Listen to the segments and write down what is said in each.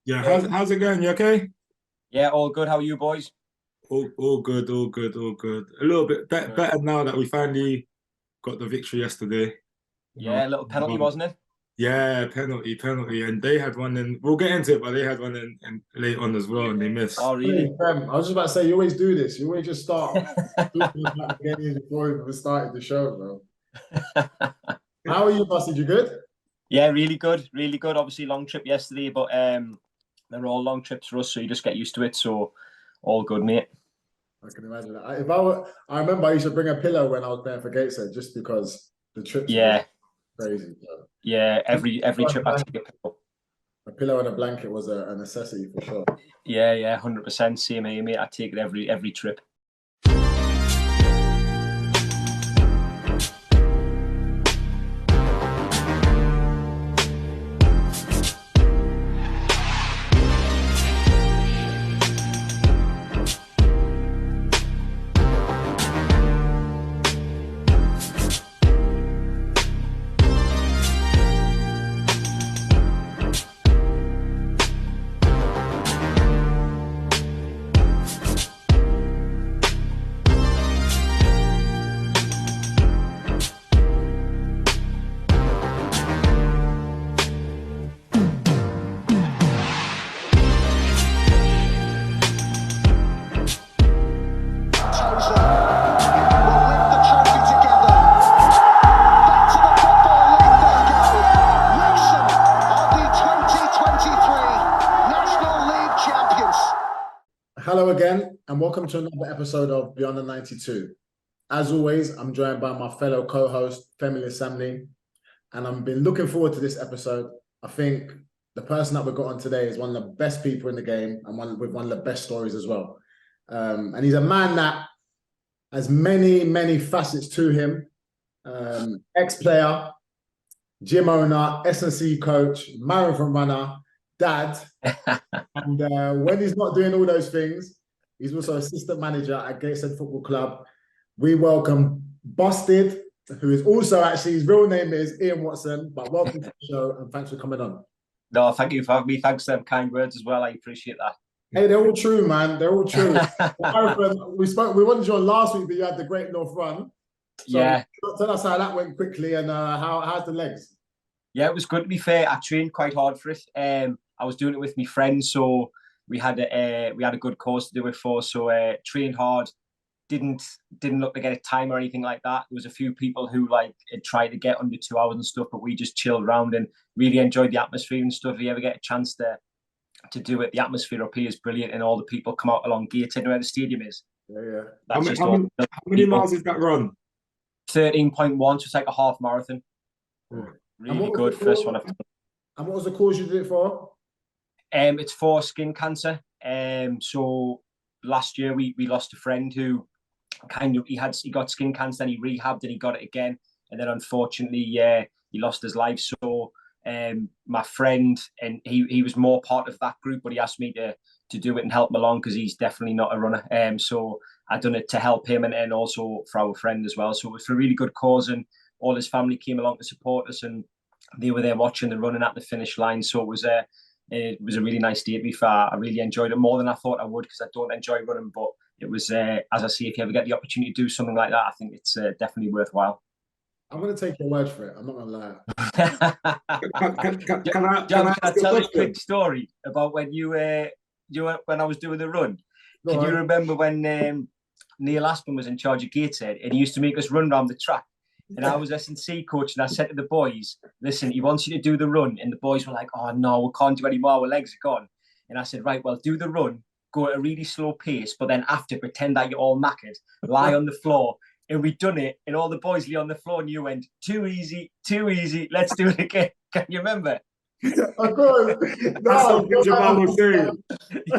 Yeah, Yeah, how's it going? You okay? yeah, all good. How are you boys? All good, all good, all good. A little bit Good. better now that we finally got the victory yesterday. You Yeah, know, a little penalty, wasn't it? yeah, penalty, and they had one, and we'll get into it, but they had one in late on as well, and they missed. Oh, Hey, really? I was just about to say, you always do this. You always just start talking about the game before we even started the show, bro. How are you, Bastard? You good? Yeah, really good, really good. Obviously, long trip yesterday, but they're all long trips for us, so you just get used to it. So, all good, mate. I can imagine that. I remember I used to bring a pillow when I was playing for Gateshead just because the trips were Yeah, crazy. Bro. yeah. Every trip I take a pillow. A pillow and a blanket was a necessity for sure. Yeah, yeah, 100%. Same here, mate. I take it every trip. Hello again, and welcome to another episode of Beyond the 92. As always, I'm joined by my fellow co-host, Femi Ilesanmi, and I've been looking forward to this episode. I think the person that we've got on today is one of the best people in the game and with one of the best stories as well. And he's a man that has many facets to him. Ex-player, gym owner, S&C coach, marathon runner, dad. And when he's not doing all those things, he's also assistant manager at Gateshead Football Club. We welcome Busted, who is also actually, his real name is Ian Watson, but welcome to the show and thanks for coming on. No, thank you for having me. Thanks for them kind words as well. I appreciate that. Hey, they're all true, man. They're all true. We wanted you on last week, but you had the Great North Run. So yeah. Tell us how that went quickly and how's the legs? Yeah, it was good, to be fair. I trained quite hard for it. I was doing it with my friends, so we had a good course to do it for. So trained hard. Didn't look to get a time or anything like that. There was a few people who had tried to get under 2 hours and stuff, but we just chilled around and really enjoyed the atmosphere and stuff. If you ever get a chance to do it, the atmosphere up here is brilliant, and all the people come out along Gateshead where the stadium is. Yeah. How many miles is that run? 13.1, so it's like a half marathon. Really good. First one I've done. And what was the cause you did it for? It's for skin cancer. So last year we lost a friend who he got skin cancer and he rehabbed and he got it again, and then unfortunately he lost his life. So my friend, and he was more part of that group, but he asked me to do it and help him along because he's definitely not a runner. So I done it to help him and also for our friend as well. So it was for a really good cause, and all his family came along to support us, and they were there watching the running at the finish line. So it was a really nice day to be fair. I really enjoyed it more than I thought I would because I don't enjoy running, but it was, as I say, if you ever get the opportunity to do something like that, I think it's definitely worthwhile. I'm going to take your word for it. I'm not going to lie. Can I tell you a quick story about when when I was doing the run? Can you remember when Neil Aspin was in charge of Gateshead and he used to make us run around the track? And I was S&C coach, and I said to the boys, listen, he wants you to do the run. And the boys were like, oh, no, we can't do any more. Our legs are gone. And I said, right, well, do the run, go at a really slow pace, but then after, pretend that you're all knackered, lie on the floor. And we'd done it, and all the boys lay on the floor, and you went, too easy, let's do it again. Can you remember? Of course. That's something Jamal was saying.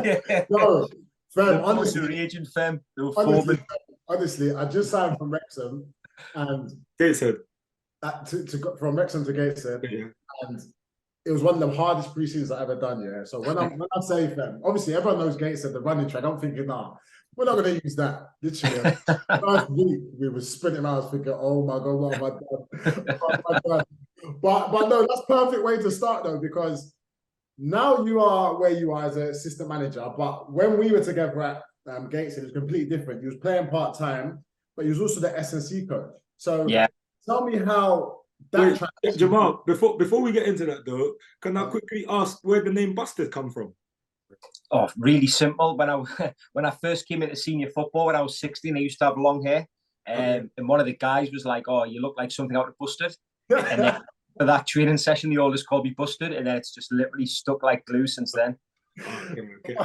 Yeah. No, Fem, honestly, raging, Fem. They were honestly, I just signed from Wrexham, and Gateshead. From Wrexham to Gateshead, and it was one of the hardest pre-seasons I've ever done. Yeah, so when I say Fem, obviously everyone knows Gateshead, the running track. I'm thinking, nah, we're not going to use that. Literally, last week we were sprinting around. I was thinking, oh my god, what have I done? Oh my god. But no, that's perfect way to start though, because now you are where you are as an assistant manager, but when we were together at Gateshead, it was completely different. You was playing part-time, but you was also the S&C coach. So Yeah. tell me how Wait, that Jamal, before we get into that though, can I quickly ask where the name Busted come from? Oh, really simple. When I when I first came into senior football when I was 16, I used to have long hair. And one of the guys was like, "Oh, you look like something out of Busted." And then for that training session, they always called me Busted, and then it's just literally stuck like glue since then. Okay.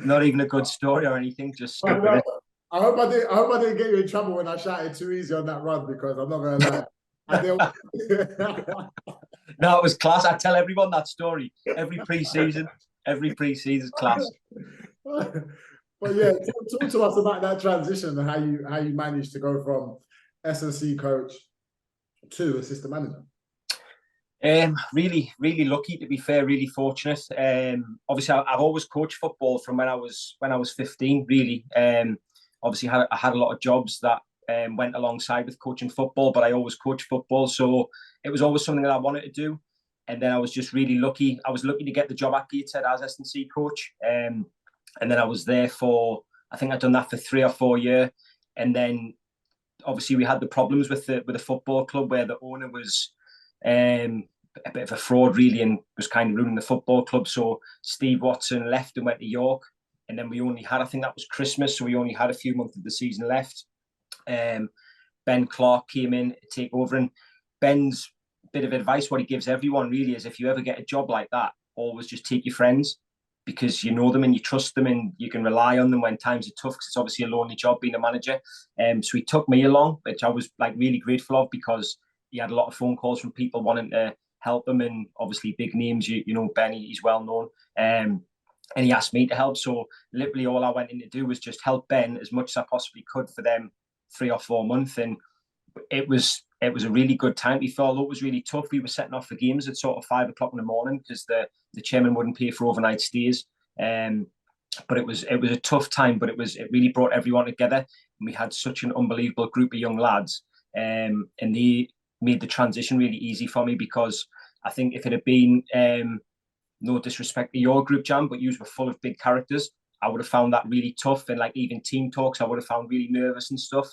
Not even a good story or anything, just stuck with it. I hope I didn't get you in trouble when I shouted too easy on that run, because I'm not gonna lie. No, it was class. I tell everyone that story every pre-season class. But yeah, talk to us about that transition and how you managed to go from S&C coach to assistant manager. Really, really lucky, to be fair. Really fortunate. Obviously, I've always coached football from when I was 15. Really, obviously, I had a lot of jobs that went alongside with coaching football, but I always coached football, so it was always something that I wanted to do. And then I was just really lucky. I was lucky to get the job at Gateshead as S&C coach, and then I was there for, I think I'd done that for 3 or 4 years, and then obviously we had the problems with the football club where the owner was a bit of a fraud really, and was kind of ruining the football club. So Steve Watson left and went to York, and then we only had, I think that was Christmas, so we only had a few months of the season left. Ben Clark came in to take over, and Ben's bit of advice, what he gives everyone really, is if you ever get a job like that, always just take your friends, because you know them and you trust them and you can rely on them when times are tough, because it's obviously a lonely job being a manager. So he took me along, which I was like really grateful of, because he had a lot of phone calls from people wanting to help him, and obviously big names, you know, Benny, he's well known. And he asked me to help. So literally all I went in to do was just help Ben as much as I possibly could for them 3 or 4 months. And it was a really good time. We felt it was really tough. We were setting off for games at sort of 5 o'clock in the morning because the chairman wouldn't pay for overnight stays. But it was a tough time, but it really brought everyone together. And we had such an unbelievable group of young lads. And they made the transition really easy for me, because I think if it had been, no disrespect to your group, Jam, but you were full of big characters, I would have found that really tough. And like even team talks, I would have found really nervous and stuff.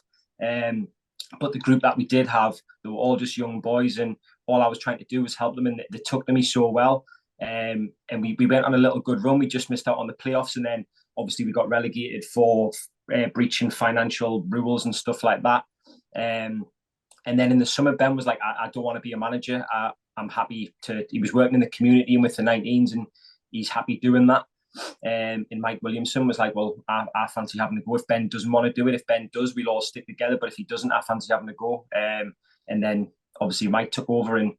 But the group that we did have, they were all just young boys, and all I was trying to do was help them, and they took to me so well. And we went on a little good run. We just missed out on the playoffs, and then obviously we got relegated for breaching financial rules and stuff like that. And then in the summer, Ben was like, I don't want to be a manager. I'm happy to. He was working in the community and with the 19s, and he's happy doing that. And Mike Williamson was like, well, I fancy having to go. If Ben doesn't want to do it, if Ben does, we'll all stick together. But if he doesn't, I fancy having to go. And then obviously Mike took over, and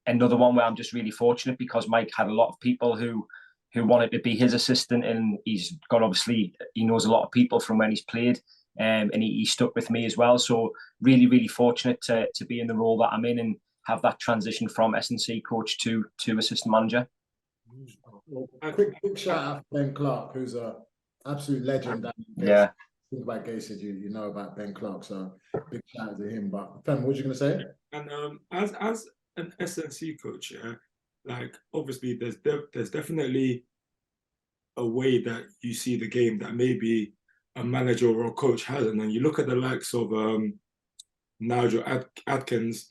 another one where I'm just really fortunate, because Mike had a lot of people who wanted to be his assistant, and he's got, obviously, he knows a lot of people from when he's played, and he stuck with me as well. So really, really fortunate to be in the role that I'm in and have that transition from S&C coach to assistant manager. A quick shout out to Ben Clark, who's an absolute legend. Yeah. Think about Gateshead, you know about Ben Clark, so big shout out to him. But Fem, what were you going to say? And as an S&C coach, yeah, like obviously there's definitely a way that you see the game that maybe a manager or a coach hasn't. And you look at the likes of Nigel Adkins.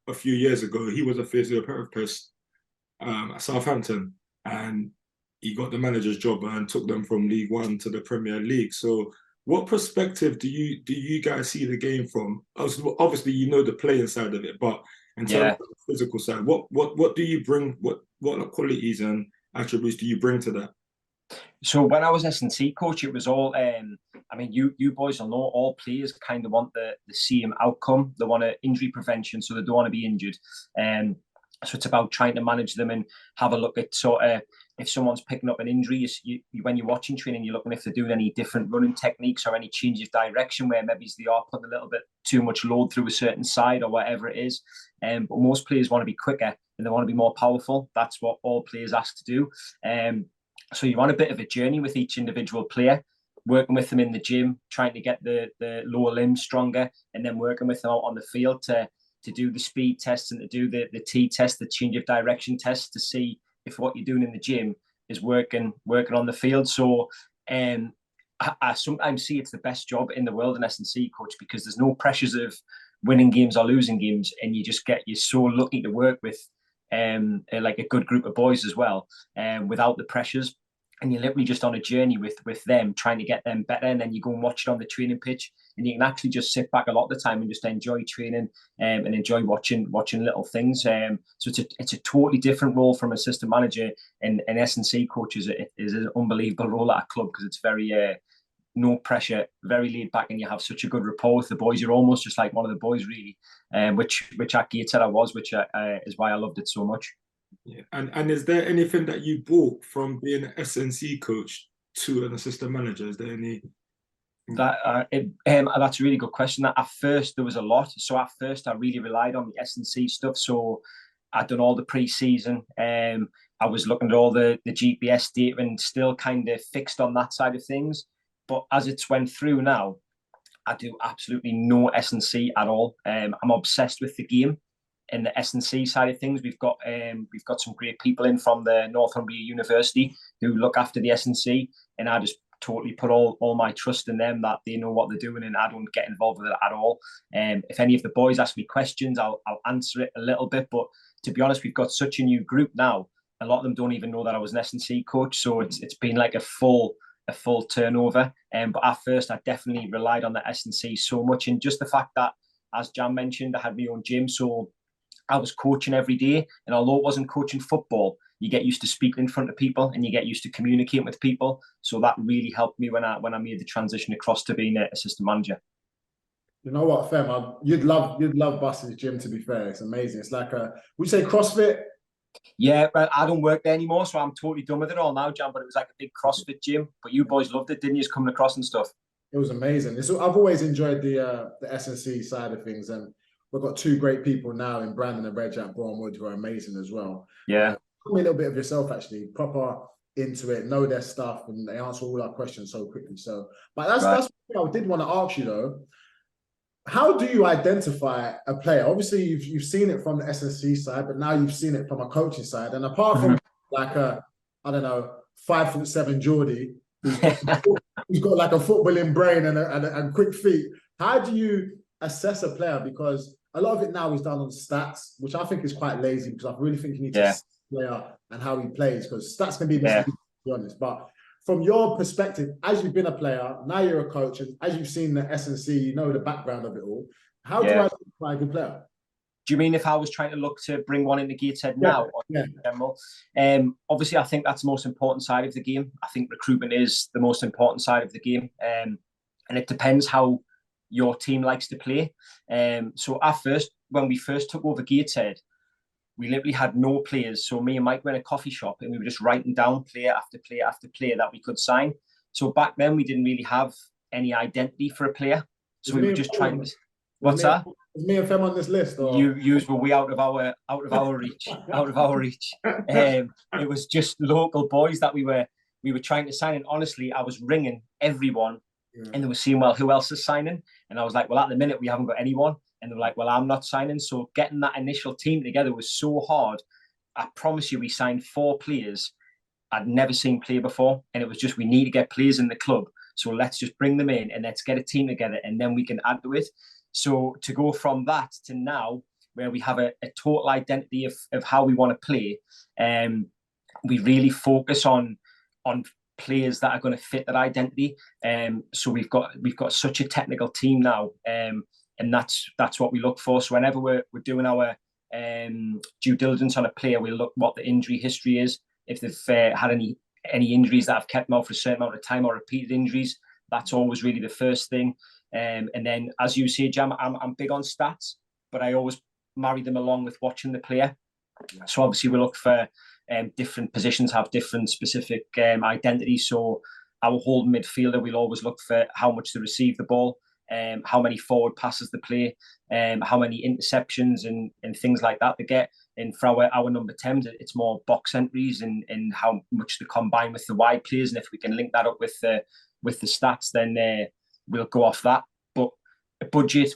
A few years ago, he was a physiotherapist at Southampton, and he got the manager's job and took them from League One to the Premier League. So what perspective do you guys see the game from? Obviously, you know the playing side of it, but in terms of the physical side, what do you bring? What qualities and attributes do you bring to that? So when I was S&C coach, it was all, I mean, you boys will know, all players kind of want the same outcome. They want injury prevention, so they don't want to be injured. So it's about trying to manage them and have a look at sort of, if someone's picking up an injury, when you're watching training, you're looking if they're doing any different running techniques or any change of direction where maybe they are putting a little bit too much load through a certain side or whatever it is. But most players want to be quicker and they want to be more powerful. That's what all players ask to do. So you're on a bit of a journey with each individual player, working with them in the gym, trying to get the lower limbs stronger, and then working with them out on the field to do the speed tests and to do the T test, the change of direction test, to see if what you're doing in the gym is working on the field. So I sometimes see it's the best job in the world, an S&C coach, because there's no pressures of winning games or losing games, and you're so lucky to work with like a good group of boys as well, without the pressures. And you're literally just on a journey with them, trying to get them better. And then you go and watch it on the training pitch, and you can actually just sit back a lot of the time and just enjoy training and enjoy watching little things. So it's a totally different role from assistant manager, and S&C coach is an unbelievable role at a club, because it's very no pressure, very laid back, and you have such a good rapport with the boys. You're almost just like one of the boys, really, which at Gateshead I was, which is why I loved it so much. Yeah, and is there anything that you brought from being an S&C coach to an assistant manager? Is there any? That's a really good question. That at first there was a lot. So at first I really relied on the S&C stuff. So I'd done all the pre-season. I was looking at all the GPS data and still kind of fixed on that side of things. But as it's went through now, I do absolutely no S&C at all. I'm obsessed with the game. In the S&C side of things, we've got some great people in from the Northumbria University who look after the S&C, and I just totally put all my trust in them, that they know what they're doing, and I don't get involved with it at all. If any of the boys ask me questions, I'll answer it a little bit, but to be honest, we've got such a new group now. A lot of them don't even know that I was an S&C coach, so it's been like a full turnover. But at first, I definitely relied on the S&C so much, and just the fact that, as Jam mentioned, I had my own gym, so I was coaching every day, and although it wasn't coaching football, you get used to speaking in front of people, and you get used to communicating with people. So that really helped me when I made the transition across to being an assistant manager. You know what, Fem? You'd love Buster's gym. To be fair, it's amazing. It's like would you say CrossFit? Yeah, but I don't work there anymore, so I'm totally done with it all now, Jam. But it was like a big CrossFit gym. But you boys loved it, didn't you? Just coming across and stuff. It was amazing. I've always enjoyed the S&C side of things, and we've got two great people now in Brandon and Reg at Brownwood who are amazing as well. Yeah. Tell me a little bit of yourself, actually. Proper into it, know their stuff, and they answer all our questions so quickly. So, but that's what I did want to ask you though. How do you identify a player? Obviously, you've seen it from the S&C side, but now you've seen it from a coaching side. And apart from like I don't know, 5'7" Geordie, who's got like a footballing brain and quick feet, how do you assess a player? Because a lot of it now is done on stats, which I think is quite lazy, because I really think you need to see the player and how he plays, because stats can be misleading, to be honest. But from your perspective, as you've been a player, now you're a coach, and as you've seen the S&C, you know the background of it all. How do I identify a good player? Do you mean if I was trying to look to bring one into Gateshead now, or in general? Obviously, I think that's the most important side of the game. I think recruitment is the most important side of the game, and it depends how your team likes to play. So at first, when we first took over Gateshead, we literally had no players. So me and Mike were in a coffee shop, and we were just writing down player after player after player that we could sign. So back then, we didn't really have any identity for a player. So we were just trying to... What's that? Is me and Fem on this list? Or? You were way out of our reach. It was just local boys that we were trying to sign. And honestly, I was ringing everyone, and they were saying, well, who else is signing? And I was like, well, at the minute, we haven't got anyone. And they were like, well, I'm not signing. So getting that initial team together was so hard. I promise you, we signed 4 players I'd never seen play before. And it was just, we need to get players in the club. So let's just bring them in and let's get a team together, and then we can add to it. So to go from that to now, where we have a total identity of how we want to play, we really focus on players that are going to fit that identity. So we've got such a technical team now, and that's what we look for. So whenever we're doing our due diligence on a player, we look what the injury history is. If they've had any injuries that have kept them out for a certain amount of time, or repeated injuries, that's always really the first thing. And then, as you say, Jam, I'm big on stats, but I always marry them along with watching the player. So obviously we look for different positions have different specific identities. So our holding midfielder, we'll always look for how much they receive the ball, how many forward passes they play, how many interceptions and things like that they get. And for our number 10s, it's more box entries and how much they combine with the wide players. And if we can link that up with the stats, then we'll go off that. But budget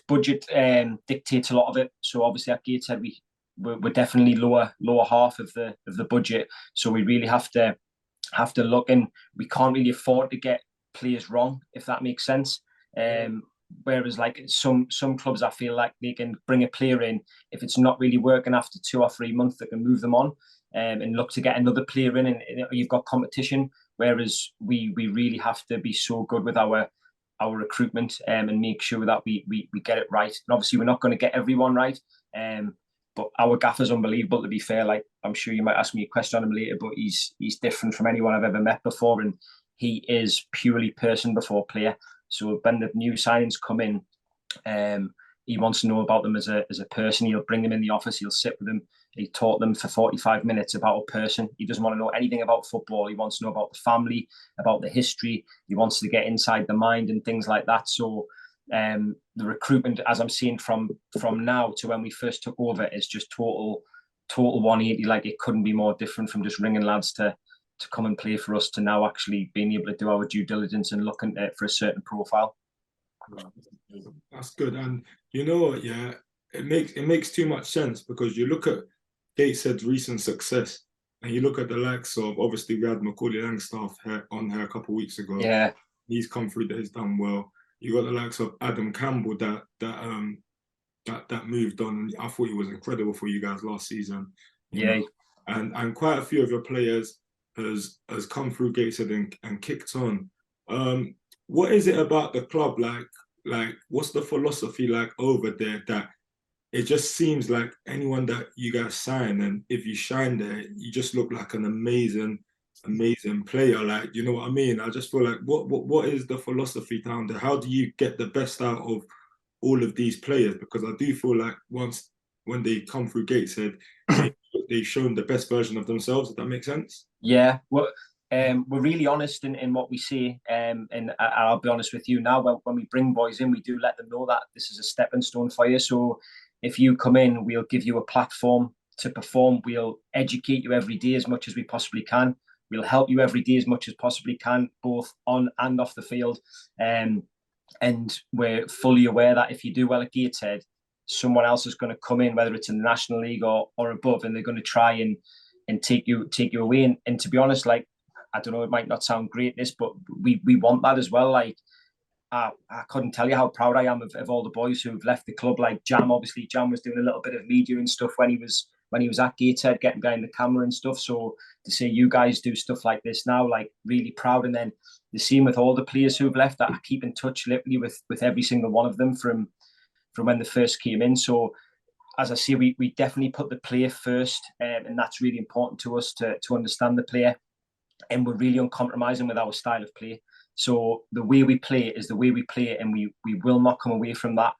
dictates a lot of it. So obviously at Gateshead, we're definitely lower half of the budget. So we really have to look, and we can't really afford to get players wrong, if that makes sense. Whereas like some clubs, I feel like they can bring a player in. If it's not really working after 2 or 3 months, they can move them on and look to get another player in, and you've got competition. Whereas we really have to be so good with our recruitment and make sure that we get it right. And obviously, we're not going to get everyone right. But our gaffer's unbelievable, to be fair. Like, I'm sure you might ask me a question on him later, but he's different from anyone I've ever met before, and he is purely person before player. So when the new signings come in, he wants to know about them as a person. He'll bring them in the office. He'll sit with them. He taught them for 45 minutes about a person. He doesn't want to know anything about football. He wants to know about the family, about the history. He wants to get inside the mind and things like that. So the recruitment, as I'm seeing from now to when we first took over, is just total 180. Like, it couldn't be more different from just ringing lads to come and play for us to now actually being able to do our due diligence and looking for a certain profile. That's good. And you know what, yeah, it makes too much sense, because you look at Gateshead's recent success and you look at the likes of, obviously we had Macaulay Langstaff on here a couple of weeks ago. Yeah. He's come through, that he's done well. You got the likes of Adam Campbell that moved on. I thought he was incredible for you guys last season. You know? And quite a few of your players has come through Gateshead and kicked on. What is it about the club, like what's the philosophy like over there, that it just seems like anyone that you guys sign, and if you shine there, you just look like an amazing player? Like, you know what I mean? I just feel like what is the philosophy down there? How do you get the best out of all of these players? Because I do feel like when they come through Gateshead, they've shown the best version of themselves, if that makes sense. Yeah, well, we're really honest in what we say, and I'll be honest with you now, when we bring boys in, we do let them know that this is a stepping stone for you. So if you come in, we'll give you a platform to perform. We'll educate you every day as much as we possibly can. We'll help you every day as much as possibly can, both on and off the field. And we're fully aware that if you do well at Gateshead, someone else is going to come in, whether it's in the National League or above, and they're going to try and take you away. And to be honest, like, I don't know, it might not sound great, this, but we want that as well. Like, I couldn't tell you how proud I am of all the boys who've left the club. Like Jam, obviously, Jam was doing a little bit of media and stuff when he was at Gateshead, getting behind the camera and stuff. So to see you guys do stuff like this now, like, really proud. And then the same with all the players who've left. I keep in touch literally with every single one of them from when they first came in. So as I say, we definitely put the player first, and that's really important to us to understand the player. And we're really uncompromising with our style of play. So the way we play is the way we play, and we will not come away from that,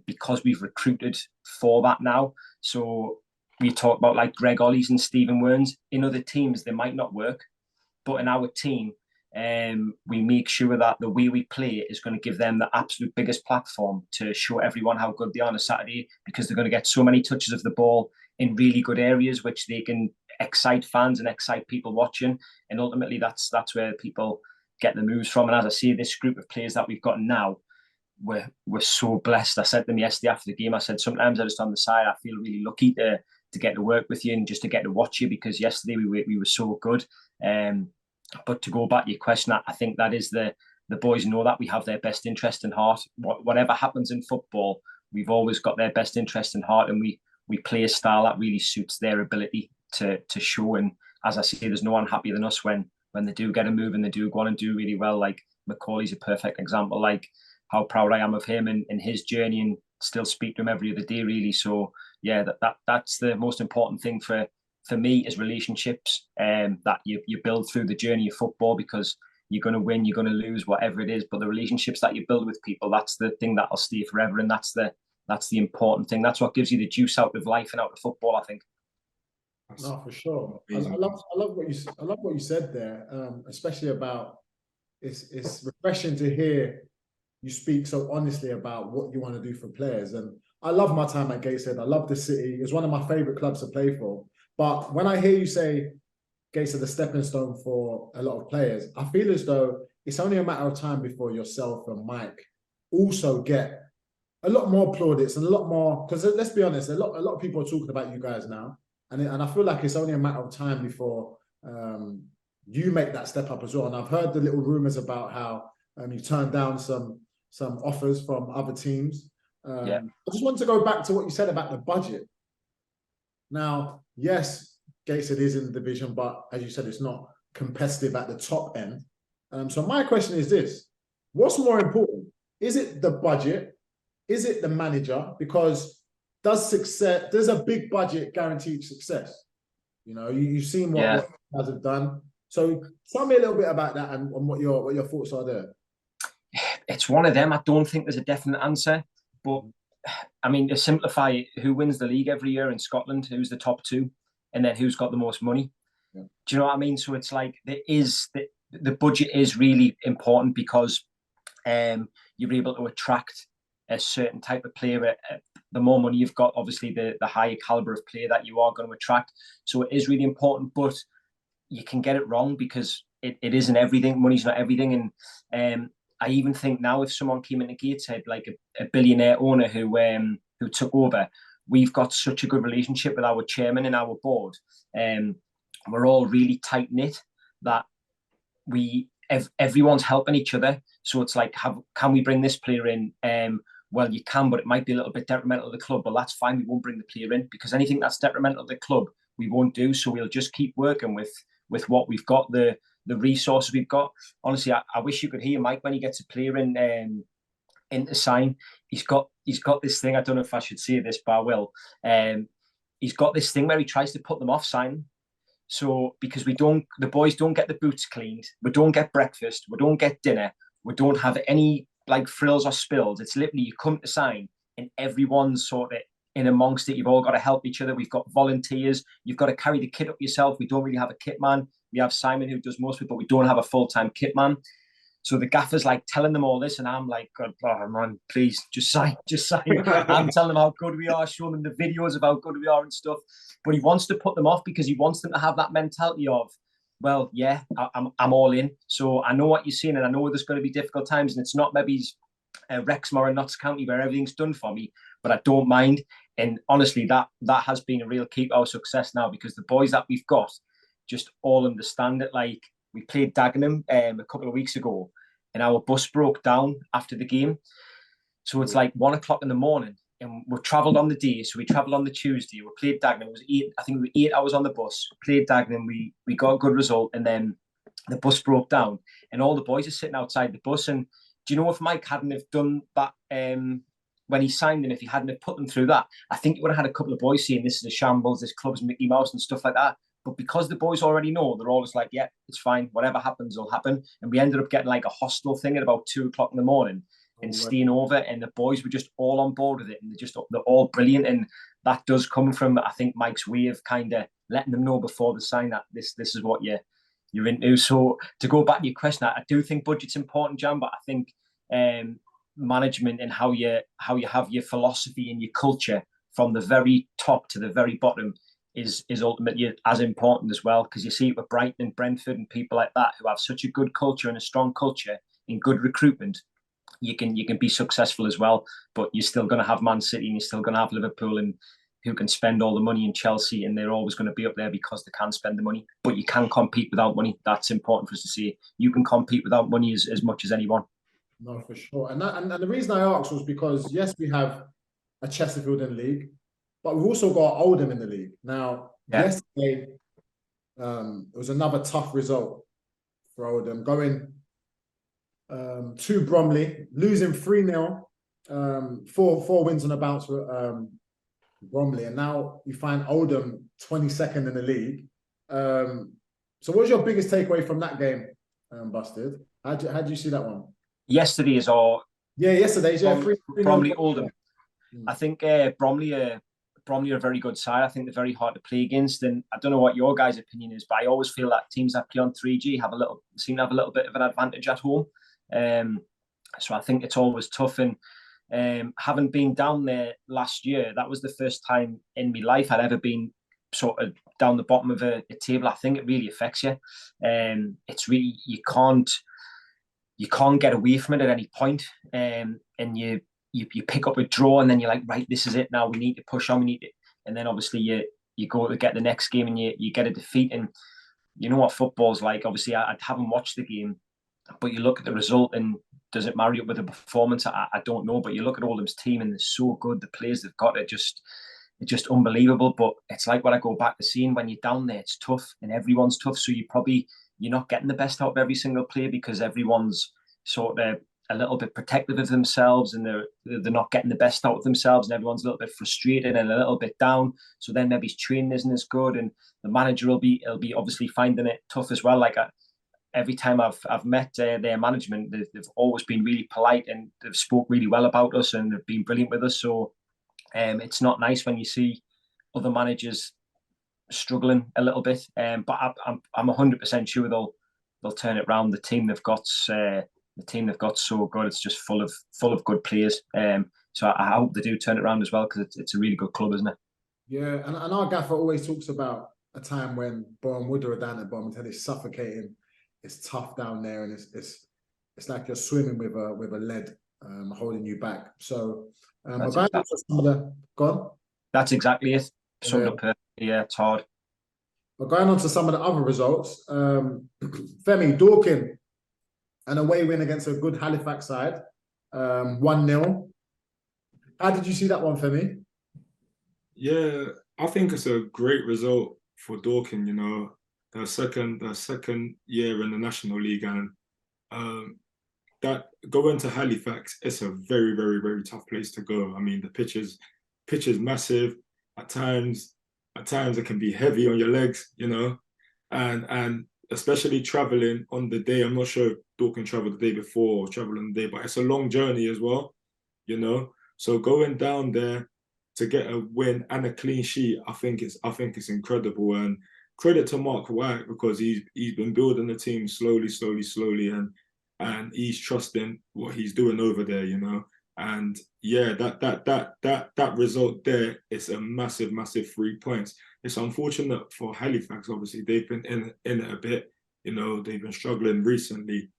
because we've recruited for that now. So we talk about like Greg Ollies and Stephen Wearns. In other teams, they might not work, but in our team, we make sure that the way we play is going to give them the absolute biggest platform to show everyone how good they are on a Saturday, because they're going to get so many touches of the ball in really good areas, which they can excite fans and excite people watching. And ultimately, that's where people get the moves from. And as I say, this group of players that we've got now, we're so blessed. I said to them yesterday after the game, I said, sometimes I just on the side, I feel really lucky to get to work with you and just to get to watch you, because yesterday we were so good. But to go back to your question, I think that is the boys know that we have their best interest in heart. Whatever happens in football, we've always got their best interest in heart, and we play a style that really suits their ability to show. And as I say, there's no one happier than us when they do get a move and they do go on and do really well. Like Macaulay's a perfect example, like how proud I am of him and his journey, and still speak to him every other day, really. So yeah, that's the most important thing for me, is relationships, that you build through the journey of football, because you're going to win, you're going to lose, whatever it is, but the relationships that you build with people, that's the thing that'll stay forever, and that's the important thing. That's what gives you the juice out of life and out of football, I think. No, for sure. I love what you said there, especially about it's refreshing to hear you speak so honestly about what you want to do for players. And I love my time at Gateshead. I love the city. It's one of my favorite clubs to play for. But when I hear you say Gateshead, the stepping stone for a lot of players, I feel as though it's only a matter of time before yourself and Mike also get a lot more plaudits and a lot more, because let's be honest, a lot of people are talking about you guys now, and I feel like it's only a matter of time before you make that step up as well. And I've heard the little rumors about how you turned down some offers from other teams. I just want to go back to what you said about the budget. Now, yes, Gateshead is in the division, but as you said, it's not competitive at the top end. So my question is this: what's more important? Is it the budget? Is it the manager? Because does a big budget guarantee success? You know, you've seen what you guys have done. So tell me a little bit about that and what your thoughts are there. It's one of them. I don't think there's a definite answer, but I mean, to simplify it, who wins the league every year in Scotland? Who's the top two? And then who's got the most money? Yeah. Do you know what I mean? So it's like the budget is really important because you're able to attract a certain type of player. The more money you've got, obviously, the higher caliber of player that you are going to attract. So it is really important, but you can get it wrong because it isn't everything. Money's not everything. And I even think now if someone came into Gateshead, like a billionaire owner who took over, we've got such a good relationship with our chairman and our board. We're all really tight-knit that everyone's helping each other. So it's like, can we bring this player in? Well, you can, but it might be a little bit detrimental to the club. But that's fine. We won't bring the player in because anything that's detrimental to the club, we won't do. So we'll just keep working with what we've got, the resources we've got. Honestly, I wish you could hear Mike when he gets a player in to sign. He's got this thing. I don't know if I should say this, but I will. He's got this thing where he tries to put them off signing. So because the boys don't get the boots cleaned, we don't get breakfast, we don't get dinner, we don't have any like frills or spills. It's literally you come to sign and everyone's sort of in amongst it. You've all got to help each other. We've got volunteers. You've got to carry the kit up yourself. We don't really have a kit man. We have Simon who does most of it, but we don't have a full-time kit man. So the gaffer's like telling them all this, and I'm like, God, oh, man, please, just sign. I'm telling them how good we are, showing them the videos of how good we are and stuff. But he wants to put them off because he wants them to have that mentality of, well, yeah, I'm all in. So I know what you're saying, and I know there's going to be difficult times, and it's not maybe Wrexham or Notts County where everything's done for me, but I don't mind. And honestly, that has been a real key to our success now because the boys that we've got just all understand it. Like, we played Dagenham a couple of weeks ago and our bus broke down after the game. So it's like 1 o'clock in the morning and we travelled on the day. So we travelled on the Tuesday. We played Dagenham. It was 8 hours on the bus. Played Dagenham. We got a good result and then the bus broke down and all the boys are sitting outside the bus. And do you know if Mike hadn't have done that when he signed them, if he hadn't have put them through that, I think he would have had a couple of boys saying this is a shambles, this club's Mickey Mouse and stuff like that. But because the boys already know, they're always like, yeah, it's fine. Whatever happens will happen. And we ended up getting like a hostel thing at about 2 o'clock in the morning and staying over. And the boys were just all on board with it. And they're all brilliant. And that does come from, I think, Mike's way of kind of letting them know before they sign that this is what you're into. So to go back to your question, I do think budget's important, Jan, but I think management and how you have your philosophy and your culture from the very top to the very bottom is ultimately as important as well, because you see it with Brighton and Brentford and people like that who have such a good culture and a strong culture in good recruitment. You can be successful as well, but you're still going to have Man City and you're still going to have Liverpool and who can spend all the money in Chelsea, and they're always going to be up there because they can spend the money. But you can compete without money. That's important for us to see. You can compete without money as much as anyone. No, for sure. And the reason I asked was because yes, we have a Chesterfield in the league, but we've also got Oldham in the league. Now, yesterday, it was another tough result for Oldham, going to Bromley, losing 3-0, 4 wins on the bounce for Bromley. And now you find Oldham 22nd in the league. So what's your biggest takeaway from that game, Busted? How do you see that one? Yesterday's or... Yeah, yesterday's, yeah. Bromley, Oldham. I think Bromley are a very good side. I think they're very hard to play against, and I don't know what your guys' opinion is, but I always feel that teams that play on 3G seem to have a little bit of an advantage at home. So I think it's always tough. And having been down there last year, that was the first time in my life I'd ever been sort of down the bottom of a table. I think it really affects you. It's really you can't get away from it at any point. And you pick up a draw, and then you're like, right, this is it now. We need to push on. We need it, and then obviously you go to get the next game, and you get a defeat. And you know what football's like. Obviously, I haven't watched the game, but you look at the result, and does it marry up with the performance? I don't know, but you look at Oldham's team, and they're so good. The players they've got are just unbelievable. But it's like what I go back to seeing, when you're down there, it's tough, and everyone's tough. So you're not getting the best out of every single player, because everyone's sort of a little bit protective of themselves, and they're not getting the best out of themselves, and everyone's a little bit frustrated and a little bit down. So then maybe his training isn't as good, and the manager will be obviously finding it tough as well. Like every time I've met their management, they've always been really polite, and they've spoke really well about us, and they've been brilliant with us. So it's not nice when you see other managers struggling a little bit. But I'm 100% sure they'll turn it around. The team they've got so good. It's just full of good players. So I hope they do turn it around as well, because it's a really good club, isn't it? Yeah, and our gaffer always talks about a time when Boreham Wood are down at bottom, and it's suffocating. It's tough down there, and it's like you're swimming with a lead holding you back. So that's exactly it. Summed up perfectly. Yeah, it's hard. But going on to some of the other results, Femi, Dorking, an away win against a good Halifax side, 1-0. How did you see that one, Femi? Yeah, I think it's a great result for Dorking. You know, their second year in the National League, and that going to Halifax, it's a very, very, very tough place to go. I mean, the pitch is massive. At times it can be heavy on your legs, you know, and especially traveling on the day. I'm not sure if Dorking traveled the day before or traveled on the day, but it's a long journey as well, you know. So going down there to get a win and a clean sheet, I think it's incredible. And credit to Mark White, because he's been building the team slowly, and he's trusting what he's doing over there, you know. And yeah, that result there is a massive 3 points. It's unfortunate for Halifax. Obviously, they've been in it a bit, you know. They've been struggling recently,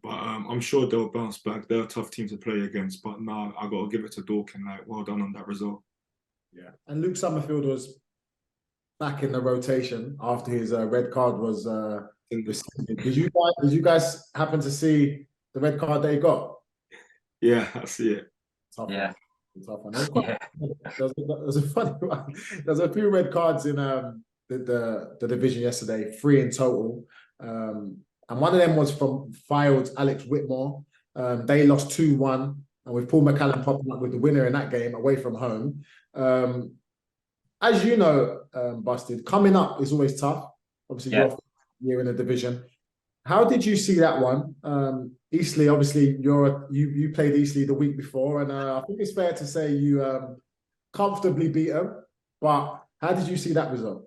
but I'm sure they'll bounce back. They're a tough team to play against. But now I got to give it to Dorking. Like, well done on that result. Yeah, and Luke Summerfield was back in the rotation after his red card was rescinded. Did you guys happen to see the red card they got? Yeah, I see it. Tough yeah. One. There's a funny one. There's a few red cards in the division yesterday, 3 in total. And one of them was from Fyfield's Alex Whitmore. They lost 2-1, and with Paul McCallum popping up with the winner in that game away from home. As you know, Busted, coming up is always tough. Obviously, you're in the division. How did you see that one? Eastleigh, obviously, you played Eastleigh the week before, and I think it's fair to say you comfortably beat them. But how did you see that result?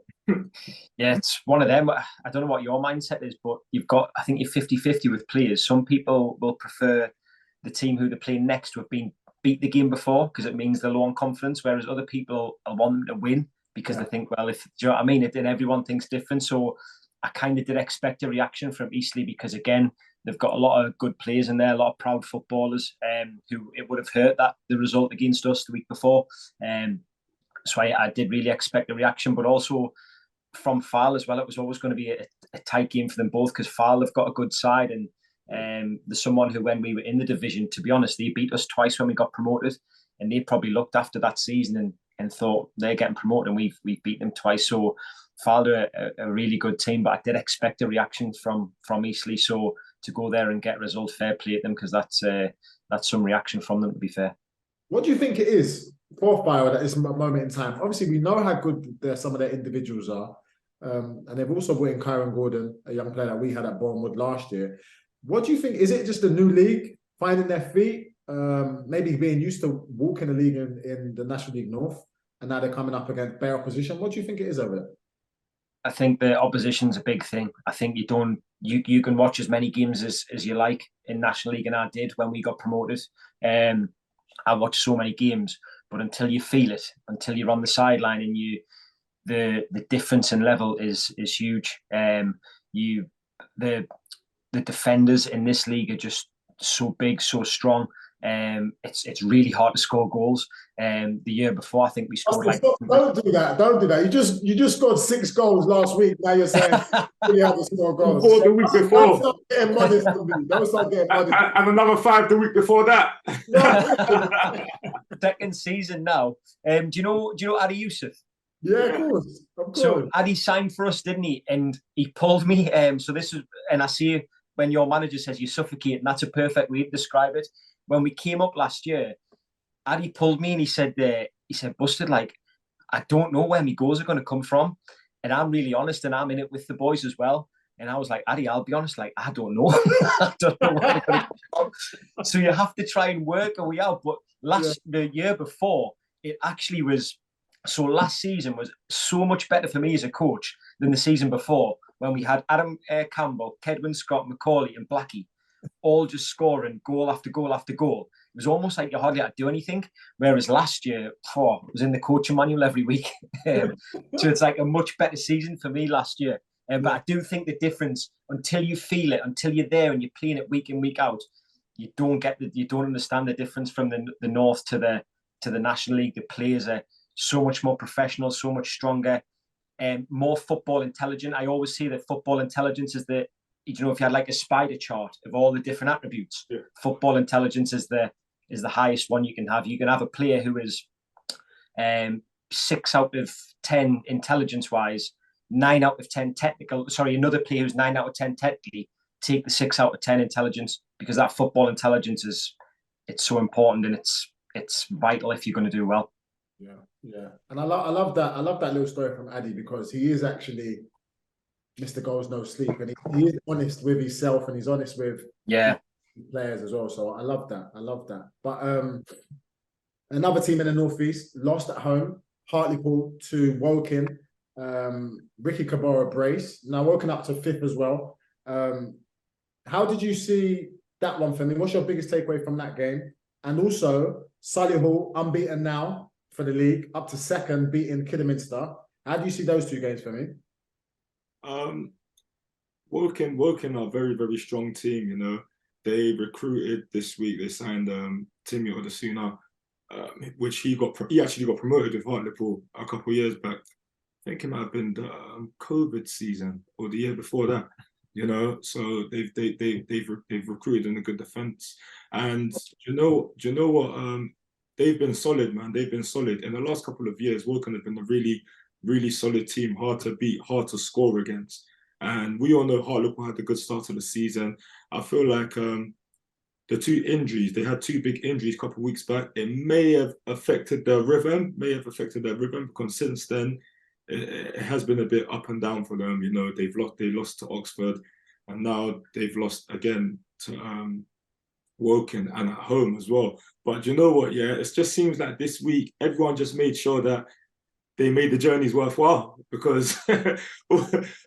Yeah, it's one of them. I don't know what your mindset is, but I think you're 50-50 with players. Some people will prefer the team who they're playing next to have been beat the game before, because it means they're low on confidence, whereas other people want them to win because they think, well, do you know what I mean? And everyone thinks different. So I kind of did expect a reaction from Eastleigh, because again, they've got a lot of good players in there, a lot of proud footballers who it would have hurt that the result against us the week before. So I did really expect a reaction, but also from Fyfield as well, it was always going to be a tight game for them both, because Fyfield have got a good side, and there's someone who, when we were in the division, to be honest, they beat us twice when we got promoted, and they probably looked after that season and thought they're getting promoted, and we've beat them twice. So Fyfield are a really good team, but I did expect a reaction from Eastleigh. So to go there and get a result, fair play at them, because that's some reaction from them, to be fair. What do you think it is for Fyfield at this moment in time? Obviously, we know how good some of their individuals are, and they've also brought in Kyron Gordon, a young player that we had at Boreham Wood last year. What do you think? Is it just a new league, finding their feet, maybe being used to walking the league in the National League North, and now they're coming up against bare opposition? What do you think it is of it? I think the opposition's a big thing. I think you can watch as many games as you like in National League, and I did when we got promoted. I watched so many games, but until you feel it, until you're on the sideline, and the difference in level is huge. The defenders in this league are just so big, so strong. It's really hard to score goals. The year before, I think we scored Don't do that. Don't do that. You just scored 6 goals last week. Now you're saying you have to score goals. 4 the week before. Don't start getting modest with me. Don't start getting modest. And another 5 the week before that. Second season now. Do you know Adi Yusuf? Yeah, of course. So Adi signed for us, didn't he? And he pulled me. So this was, and I see when your manager says you suffocate, and that's a perfect way to describe it. When we came up last year, Adi pulled me and he said, Busted, like, I don't know where my goals are going to come from. And I'm really honest, and I'm in it with the boys as well. And I was like, Adi, I'll be honest, like, I don't know. I don't know where they're going to come from. So you have to try and work a way out. But the year before, it actually was, so last season was so much better for me as a coach than the season before, when we had Adam Campbell, Kedwin Scott, Macaulay and Blackie all just scoring goal after goal after goal. It was almost like you hardly had to do anything. Whereas last year, it was in the coaching manual every week. So it's like a much better season for me last year. But I do think the difference, until you feel it, until you're there and you're playing it week in, week out, you don't understand the difference from the North to the National League. The players are so much more professional, so much stronger, and more football intelligent. I always say that football intelligence is if you had like a spider chart of all the different attributes, football intelligence is the highest one you can have. You can have a player who is 6 out of 10 intelligence-wise, 9 out of 10 technical. Sorry, another player who's 9 out of 10 technically. Take the 6 out of 10 intelligence, because that football intelligence it's so important, and it's vital if you're going to do well. Yeah, and I love that. I love that little story from Adi, because he is actually Mr. Goals No Sleep, and he is honest with himself, and he's honest with players as well. So I love that. But another team in the Northeast lost at home, Hartlepool to Woking. Ricky Kabora brace. Now Woking up to 5th as well. How did you see that one, Femi? What's your biggest takeaway from that game? And also, Solihull unbeaten now for the league, up to 2nd, beating Kidderminster. How do you see those 2 games, Femi? Woking are a very, very strong team. You know, they recruited this week. They signed Timmy Odesuna, which he actually got promoted with Hartlepool a couple of years back. I think it might have been the COVID season or the year before that. You know, so they've recruited in a good defense, and do you know what? They've been solid, man. They've been solid in the last couple of years. Woking have been a really, really solid team, hard to beat, hard to score against. And we all know Hartlepool had a good start to the season. I feel like the 2 injuries, they had 2 big injuries a couple of weeks back. It may have affected their rhythm, because since then, it has been a bit up and down for them. You know, they lost to Oxford, and now they've lost again to Woking, and at home as well. But you know what? Yeah, it just seems like this week everyone just made sure that they made the journeys worthwhile, because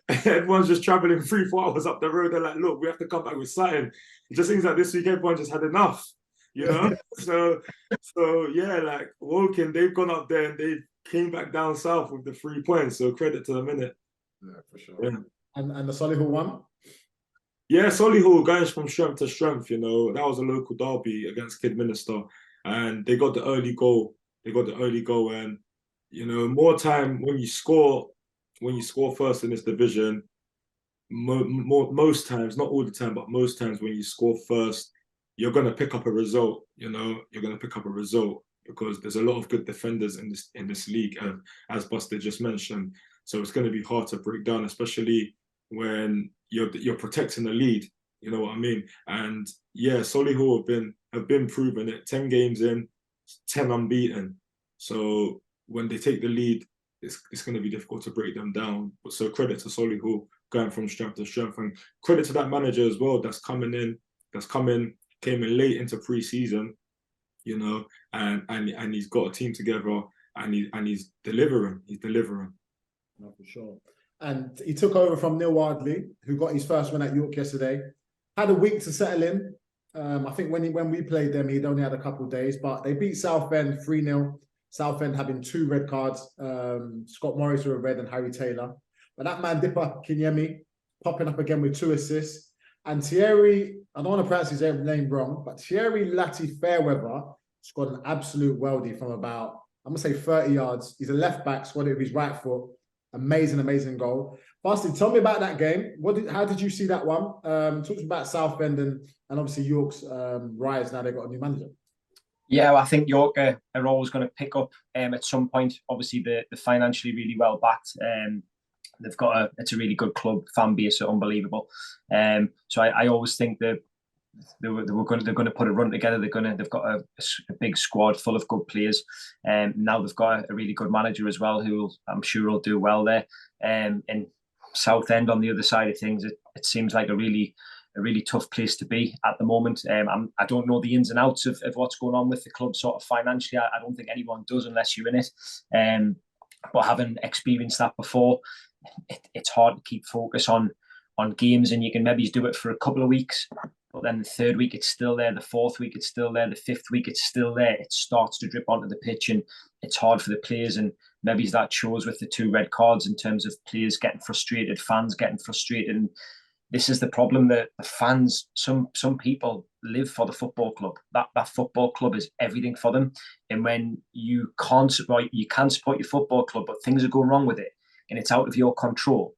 everyone's just traveling 3-4 hours up the road. They're like, look, we have to come back with something. It just seems like this week everyone just had enough, you know. so yeah, like Woking, they've gone up there and they came back down south with the 3 points. So credit to them, innit? Yeah, for sure. Yeah. And the Solihull one? Yeah, Solihull going from strength to strength. You know, that was a local derby against Kidderminster, and they got the early goal. And you know, more time when you score first in this division. Most times, not all the time, but most times when you score first, you're gonna pick up a result. You know, you're gonna pick up a result, because there's a lot of good defenders in this league, as Buster just mentioned. So it's going to be hard to break down, especially when you're protecting the lead. You know what I mean? And yeah, Solihull have been proving it. 10 games in, 10 unbeaten. So when they take the lead, it's going to be difficult to break them down. But so credit to Solihull going from strength to strength, and credit to that manager as well that's came in late into pre-season. You know, and he's got a team together, and he's delivering. No, for sure. And he took over from Neil Wardley, who got his first win at York yesterday. Had a week to settle in. I think when we played them, he'd only had a couple of days, but they beat Southend 3-0. Southend having 2 red cards, Scott Morris with a red and Harry Taylor. But that man Dipper Kinyemi popping up again with 2 assists. And Thierry, I don't want to pronounce his name wrong, but Thierry Lati Fairweather scored an absolute worldie from about, I'm going to say 30 yards. He's a left back, scored it with his right foot. Amazing, amazing goal. Basti, tell me about that game. How did you see that one? Talk about Southend and obviously York's rise now they've got a new manager. Yeah, well, I think York are always going to pick up at some point. Obviously, they're financially really well backed. They've got it's a really good club, fan base are unbelievable. So I always think that they're going to put a run together. They've got a big squad full of good players. Now they've got a really good manager as well, who I'm sure will do well there. And Southend on the other side of things, it seems like a really tough place to be at the moment. I don't know the ins and outs of what's going on with the club sort of financially. I don't think anyone does unless you're in it. But having experienced that before, it's hard to keep focus on games, and you can maybe do it for a couple of weeks, but then the third week it's still there, the fourth week it's still there, the fifth week it's still there. It starts to drip onto the pitch, and it's hard for the players, and maybe that shows with the 2 red cards in terms of players getting frustrated, fans getting frustrated. And this is the problem, that the fans, some people live for the football club. That football club is everything for them, and when you can support your football club, but things are going wrong with it and it's out of your control,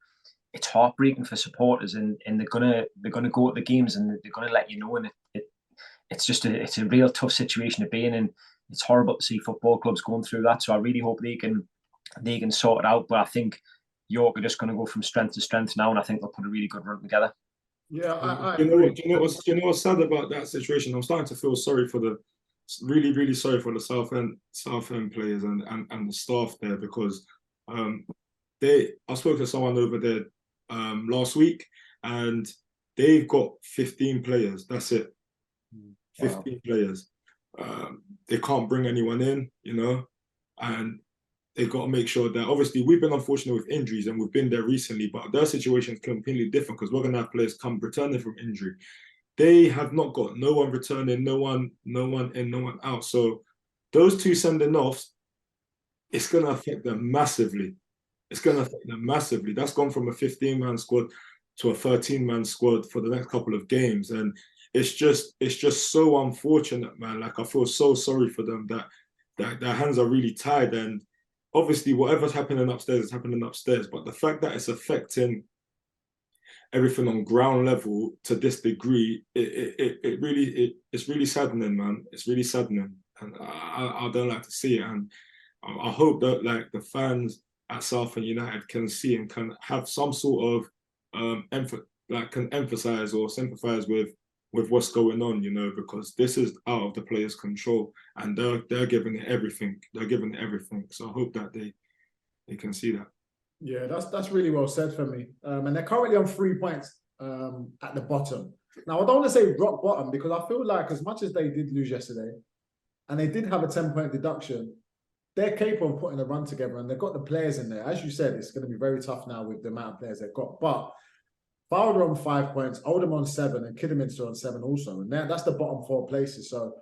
it's heartbreaking for supporters, and they're gonna go to the games and they're gonna let you know, and it's a real tough situation to be in, and it's horrible to see football clubs going through that. So I really hope they can sort it out. But I think York are just going to go from strength to strength now, and I think they'll put a really good run together. Yeah, Do you know what's sad about that situation? I'm starting to feel really sorry for the Southend players and the staff there, because I spoke to someone over there last week, and they've got 15 players. That's it. 15 players. They can't bring anyone in, and they've got to make sure that, obviously, we've been unfortunate with injuries and we've been there recently, but their situation is completely different, because we're going to have players come returning from injury. They have not got no one returning, no one in, no one out. So those 2 sending offs, it's going to affect them massively. That's gone from a 15-man squad to a 13-man squad for the next couple of games. And it's just so unfortunate, man. Like, I feel so sorry for them that their hands are really tied. And obviously, whatever's happening upstairs is happening upstairs. But the fact that it's affecting everything on ground level to this degree, it's really saddening, man. It's really saddening. And I don't like to see it. And I hope that, like, the fans at Southend United can see and can have some sort of can emphasize or sympathize with what's going on, because this is out of the players' control, and they're giving it everything. So I hope that they can see that. Yeah, that's really well said, Femi. And they're currently on 3 points at the bottom. Now, I don't want to say rock bottom, because I feel like as much as they did lose yesterday, and they did have a 10-point deduction, they're capable of putting a run together, and they've got the players in there. As you said, it's going to be very tough now with the amount of players they've got. But Fowler on 5 points, Oldham on 7, and Kidderminster on 7 also. And that's the bottom 4 places. So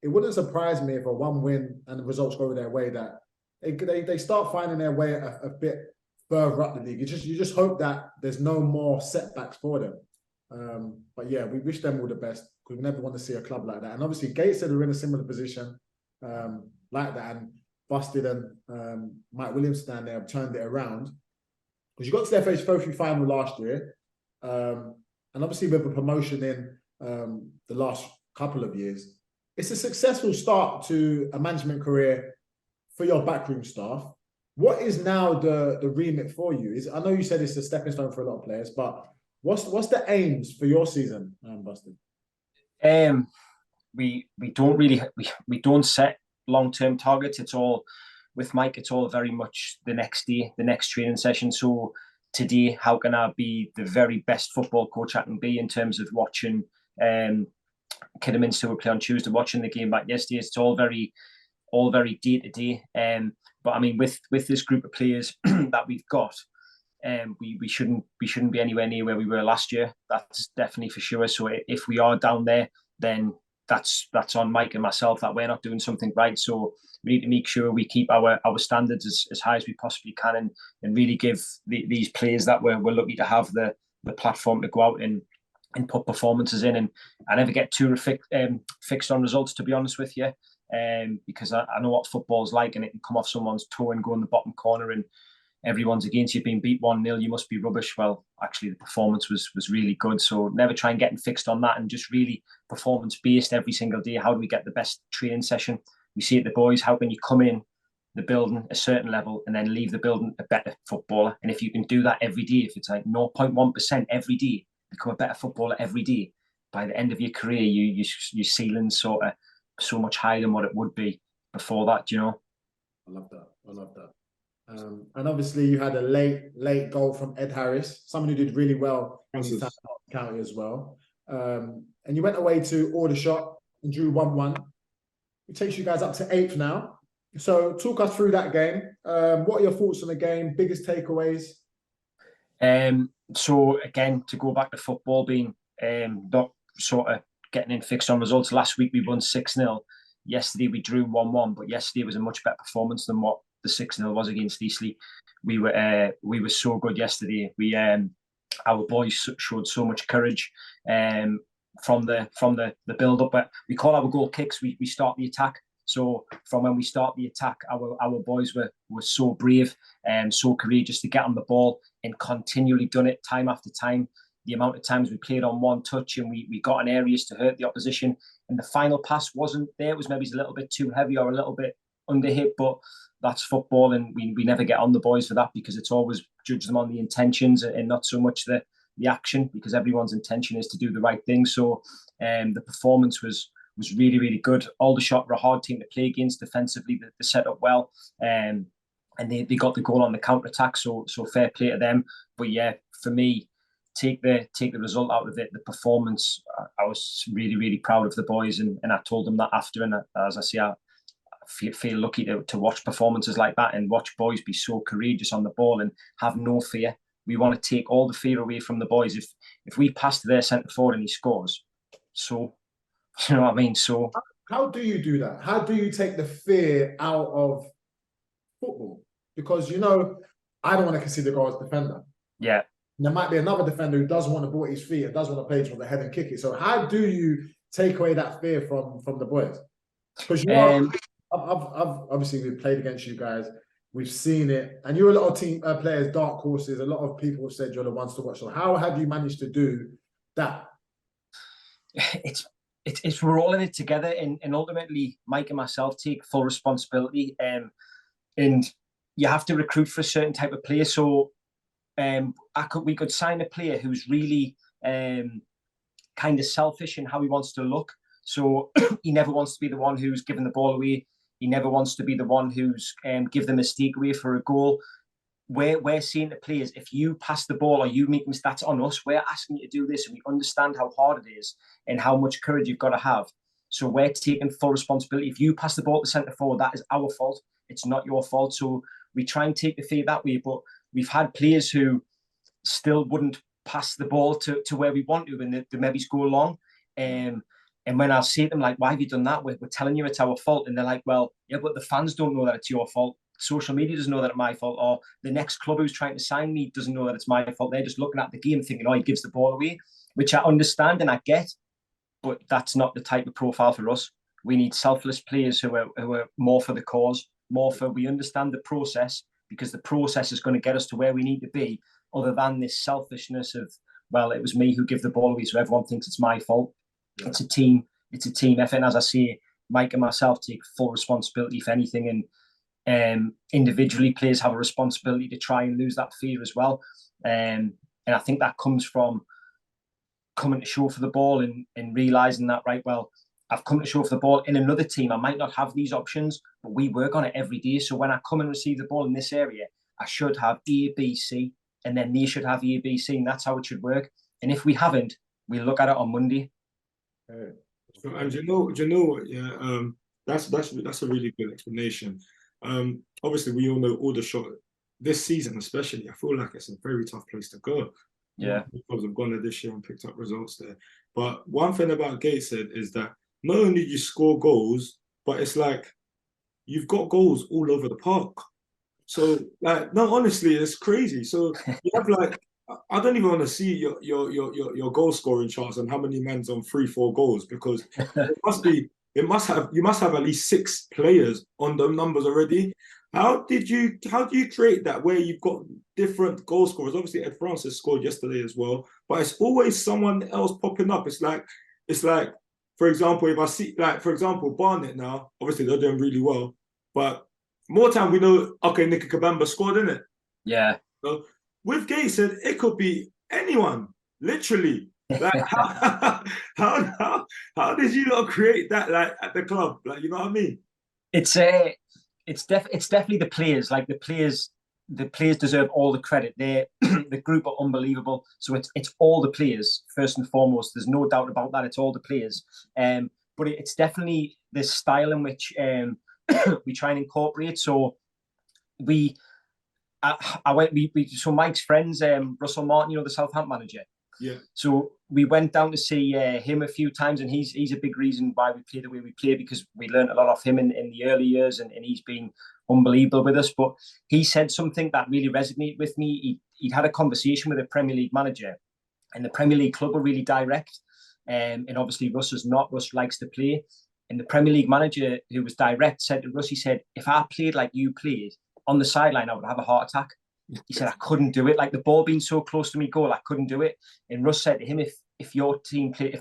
it wouldn't surprise me if a 1 win and the results go their way, that they start finding their way a bit further up the league. You just hope that there's no more setbacks for them. But yeah, we wish them all the best, because we never want to see a club like that. And obviously, Gateshead are in a similar position like that. And Busted and Mike Williams down there have turned it around, because you got to their first trophy final last year, and obviously with a promotion in the last couple of years, it's a successful start to a management career for your backroom staff. What is now the remit for you? I know you said it's a stepping stone for a lot of players, but what's the aims for your season, Busted? We don't set long-term targets. It's all with Mike, it's all very much the next day, the next training session. So today, how can I be the very best football coach I can be in terms of watching Kidderminster will play on Tuesday, watching the game back yesterday? It's all very day to day. But I mean, with this group of players that we've got, we shouldn't be anywhere near where we were last year. That's definitely for sure. So if we are down there, then that's on Mike and myself, that we're not doing something right. So we need to make sure we keep our standards as high as we possibly can, and really give these players that we're lucky to have the platform to go out and and put performances in. And I never get too fixed on results, to be honest with you, because I know what football's like, and it can come off someone's toe and go in the bottom corner and everyone's against you, being beat 1-0, you must be rubbish. Well, actually, the performance was really good. So never try and get fixed on that, and just really performance-based every single day. How do we get the best training session? We see it, the boys, how can you come in the building a certain level and then leave the building a better footballer? And if you can do that every day, if it's like 0.1% every day, become a better footballer every day, by the end of your career, your ceiling's sort of so much higher than what it would be before that, you know? I love that. I love that. And obviously you had a late goal from Ed Harris, someone who did really well in Southampton County as well. And you went away to Aldershot and drew 1-1. It takes you guys up to 8th now. So talk us through that game. What are your thoughts on the game? Biggest takeaways? So again, to go back to football being not sort of getting in fixed on results. Last week we won 6-0. Yesterday we drew 1-1, but yesterday was a much better performance than what the 6-0 was against Eastleigh. We were so good yesterday. Our boys showed so much courage from the build up. But we call our goal kicks. We start the attack. So from when we start the attack, our boys were so brave and so courageous to get on the ball, and continually done it time after time. The amount of times we played on one touch and we got in areas to hurt the opposition, and the final pass wasn't there. It was maybe a little bit too heavy or a little bit under hit, but that's football, and we never get on the boys for that, because it's always judge them on the intentions and not so much the action, because everyone's intention is to do the right thing. So the performance was really, really good. Aldershot were a hard team to play against defensively. They set up well, and they got the goal on the counter-attack, so fair play to them. But yeah, for me, take the result out of it, the performance, I was really, really proud of the boys, and I told them that after. And as I say, I feel lucky to watch performances like that and watch boys be so courageous on the ball and have no fear. We want to take all the fear away from the boys. If we pass to their centre forward and he scores, so you know what I mean. So how do you do that? How do you take the fear out of football? Because I don't want to concede the goal as defender. Yeah. And there might be another defender who doesn't want to ball at his feet and doesn't want to play from the head and kick it. So how do you take away that fear from the boys? Because I've obviously we've played against you guys. We've seen it, and you're a lot of team players, dark horses. A lot of people have said you're the ones to watch. So how have you managed to do that? It's we're all in it together, and ultimately Mike and myself take full responsibility. And you have to recruit for a certain type of player. So we could sign a player who's really kind of selfish in how he wants to look. So he never wants to be the one who's giving the ball away. He never wants to be the one who's give the mistake away for a goal. We're saying to players, if you pass the ball or you make mistakes on us, we're asking you to do this, and we understand how hard it is and how much courage you've got to have. So we're taking full responsibility. If you pass the ball to centre forward, that is our fault. It's not your fault. So we try and take the fear that way. But we've had players who still wouldn't pass the ball to where we want to, and they maybe go long. And when I say to them, like, why have you done that? We're telling you it's our fault. And they're like, well, yeah, but the fans don't know that it's your fault. Social media doesn't know that it's my fault. Or the next club who's trying to sign me doesn't know that it's my fault. They're just looking at the game thinking, oh, he gives the ball away, which I understand and I get. But that's not the type of profile for us. We need selfless players who are more for the cause, more for we understand the process, because the process is going to get us to where we need to be, other than this selfishness of, well, it was me who gave the ball away, so everyone thinks it's my fault. Yeah. It's a team effort. And as I say, Mike and myself take full responsibility for anything, and individually players have a responsibility to try and lose that fear as well. And I think that comes from coming to show for the ball and realising that, right, well, I've come to show for the ball. In another team, I might not have these options, but we work on it every day. So when I come and receive the ball in this area, I should have A, B, C, and then they should have A, B, C, and that's how it should work. And if we haven't, we'll look at it on Monday. And do you know what? Yeah, that's a really good explanation. Obviously, we all know Aldershot this season, especially. I feel like it's a very tough place to go. Yeah, because I've gone there this year and picked up results there. But one thing about Gateshead is that not only you score goals, but it's like you've got goals all over the park. So, like, no, honestly, it's crazy. So you have like I don't even want to see your goal scoring charts and how many men's on 3-4 goals, because you must have at least 6 players on the numbers already. How do you create that where you've got different goal scorers? Obviously, Ed Francis scored yesterday as well, but it's always someone else popping up. It's like, for example, if I see, like, for example, Barnet now, obviously they're doing really well, but more time we know, okay, Nicky Kabamba scored, innit? Yeah. So with Gateshead, it could be anyone, literally. Like how did you not create that, like, at the club? Like, you know what I mean? It's definitely the players. Like the players deserve all the credit. The group are unbelievable. So it's all the players first and foremost. There's no doubt about that. It's all the players. But it's definitely the style in which we try and incorporate. So so Mike's friends, Russell Martin, you know, the Southampton manager. Yeah. So we went down to see him a few times, and he's a big reason why we play the way we play, because we learned a lot off him in the early years, and he's been unbelievable with us. But he said something that really resonated with me. He'd had a conversation with a Premier League manager, and the Premier League club were really direct. And obviously Russ is not. Russ likes to play. And the Premier League manager, who was direct, said to Russ, he said, if I played like you played on the sideline, I would have a heart attack. He said, I couldn't do it. Like the ball being so close to me goal, I couldn't do it. And Russ said to him, if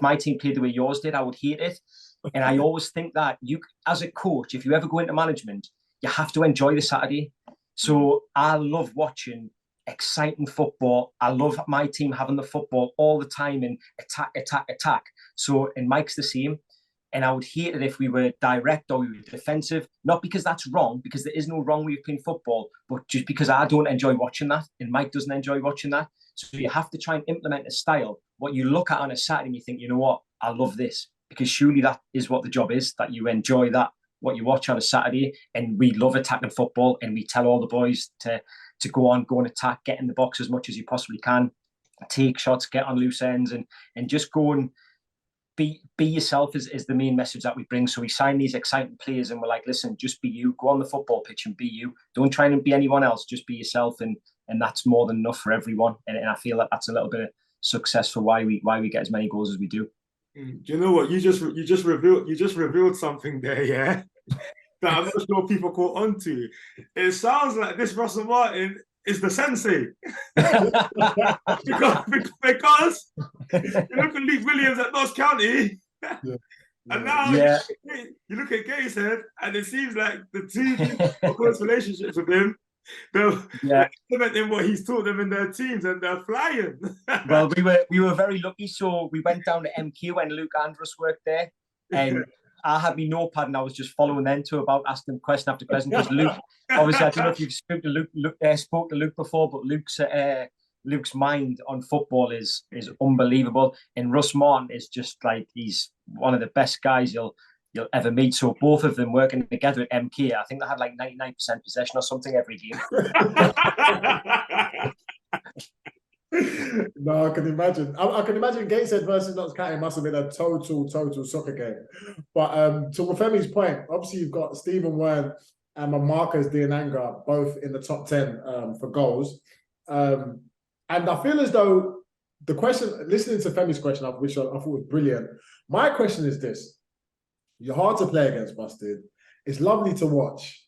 my team played the way yours did, I would hate it. And I always think that you, as a coach, if you ever go into management, you have to enjoy the Saturday. So I love watching exciting football. I love my team having the football all the time and attack. So, and Mike's the same. And I would hate it if we were direct or we were defensive, not because that's wrong, because there is no wrong way of playing football, but just because I don't enjoy watching that and Mike doesn't enjoy watching that. So you have to try and implement a style. What you look at on a Saturday and you think, you know what, I love this, because surely that is what the job is, that you enjoy that, what you watch on a Saturday. And we love attacking football, and we tell all the boys to go and attack, get in the box as much as you possibly can, take shots, get on loose ends, and just go and be yourself is the main message that we bring. So we sign these exciting players and we're like, listen, just be you. Go on the football pitch and be you. Don't try and be anyone else. Just be yourself, and that's more than enough for everyone. And I feel that that's a little bit of success for why we get as many goals as we do. Do you know what you just revealed something there, yeah? That I'm not sure people caught on to. It sounds like this Russell Martin is the sensei. because you look at Luke Williams at Notts County, and now you look at Gateshead, and it seems like the two close relationships with him, they're implementing what he's taught them in their teams, and they're flying. Well, we were very lucky. So we went down to MQ when Luke Andrus worked there, and I had my notepad and I was just following them to about asking question after question, because Luke, obviously, I don't know if you've spoke to Luke before, but Luke's mind on football is unbelievable, and Russ Martin is just like, he's one of the best guys you'll ever meet. So both of them working together at MK, I think they had like 99% possession or something every game. No, I can imagine. I can imagine Gateshead versus Notts County must have been a total soccer game. But to Femi's point, obviously you've got Stephen Wern and Marcus Diananga both in the top 10 for goals. And I feel as though the question, listening to Femi's question, which I thought was brilliant, my question is this. You're hard to play against, Busted. It's lovely to watch.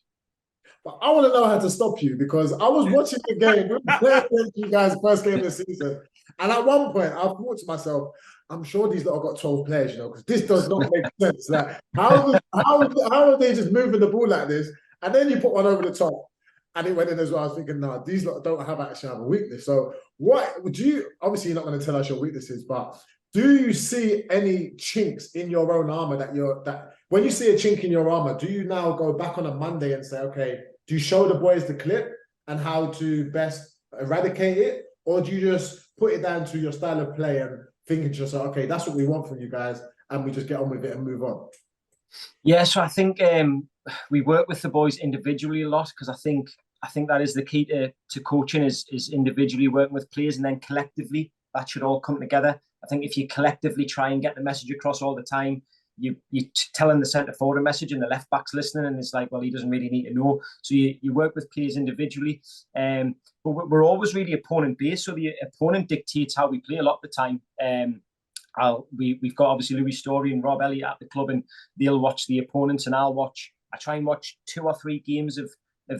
But I want to know how to stop you, because I was watching the game. We were playing against you guys first game of the season. And at one point, I thought to myself, I'm sure these lot have got 12 players, you know, because this does not make sense. Like, how are they just moving the ball like this? And then you put one over the top, and it went in as well. I was thinking, no, these lot don't actually have a weakness. So what would you, obviously you're not going to tell us your weaknesses, but do you see any chinks in your own armor that when you see a chink in your armor, do you now go back on a Monday and say, okay, do you show the boys the clip and how to best eradicate it? Or do you just put it down to your style of play and thinking to yourself, okay, that's what we want from you guys, and we just get on with it and move on? Yeah, so I think we work with the boys individually a lot, because I think that is the key to coaching is individually working with players, and then collectively that should all come together. I think if you collectively try and get the message across all the time, telling the centre forward a message and the left back's listening, and it's like, well, he doesn't really need to know. So you work with players individually, but we're always really opponent based. So the opponent dictates how we play a lot of the time. We've got obviously Louis Story and Rob Elliott at the club, and they'll watch the opponents, and I try and watch 2 or 3 games of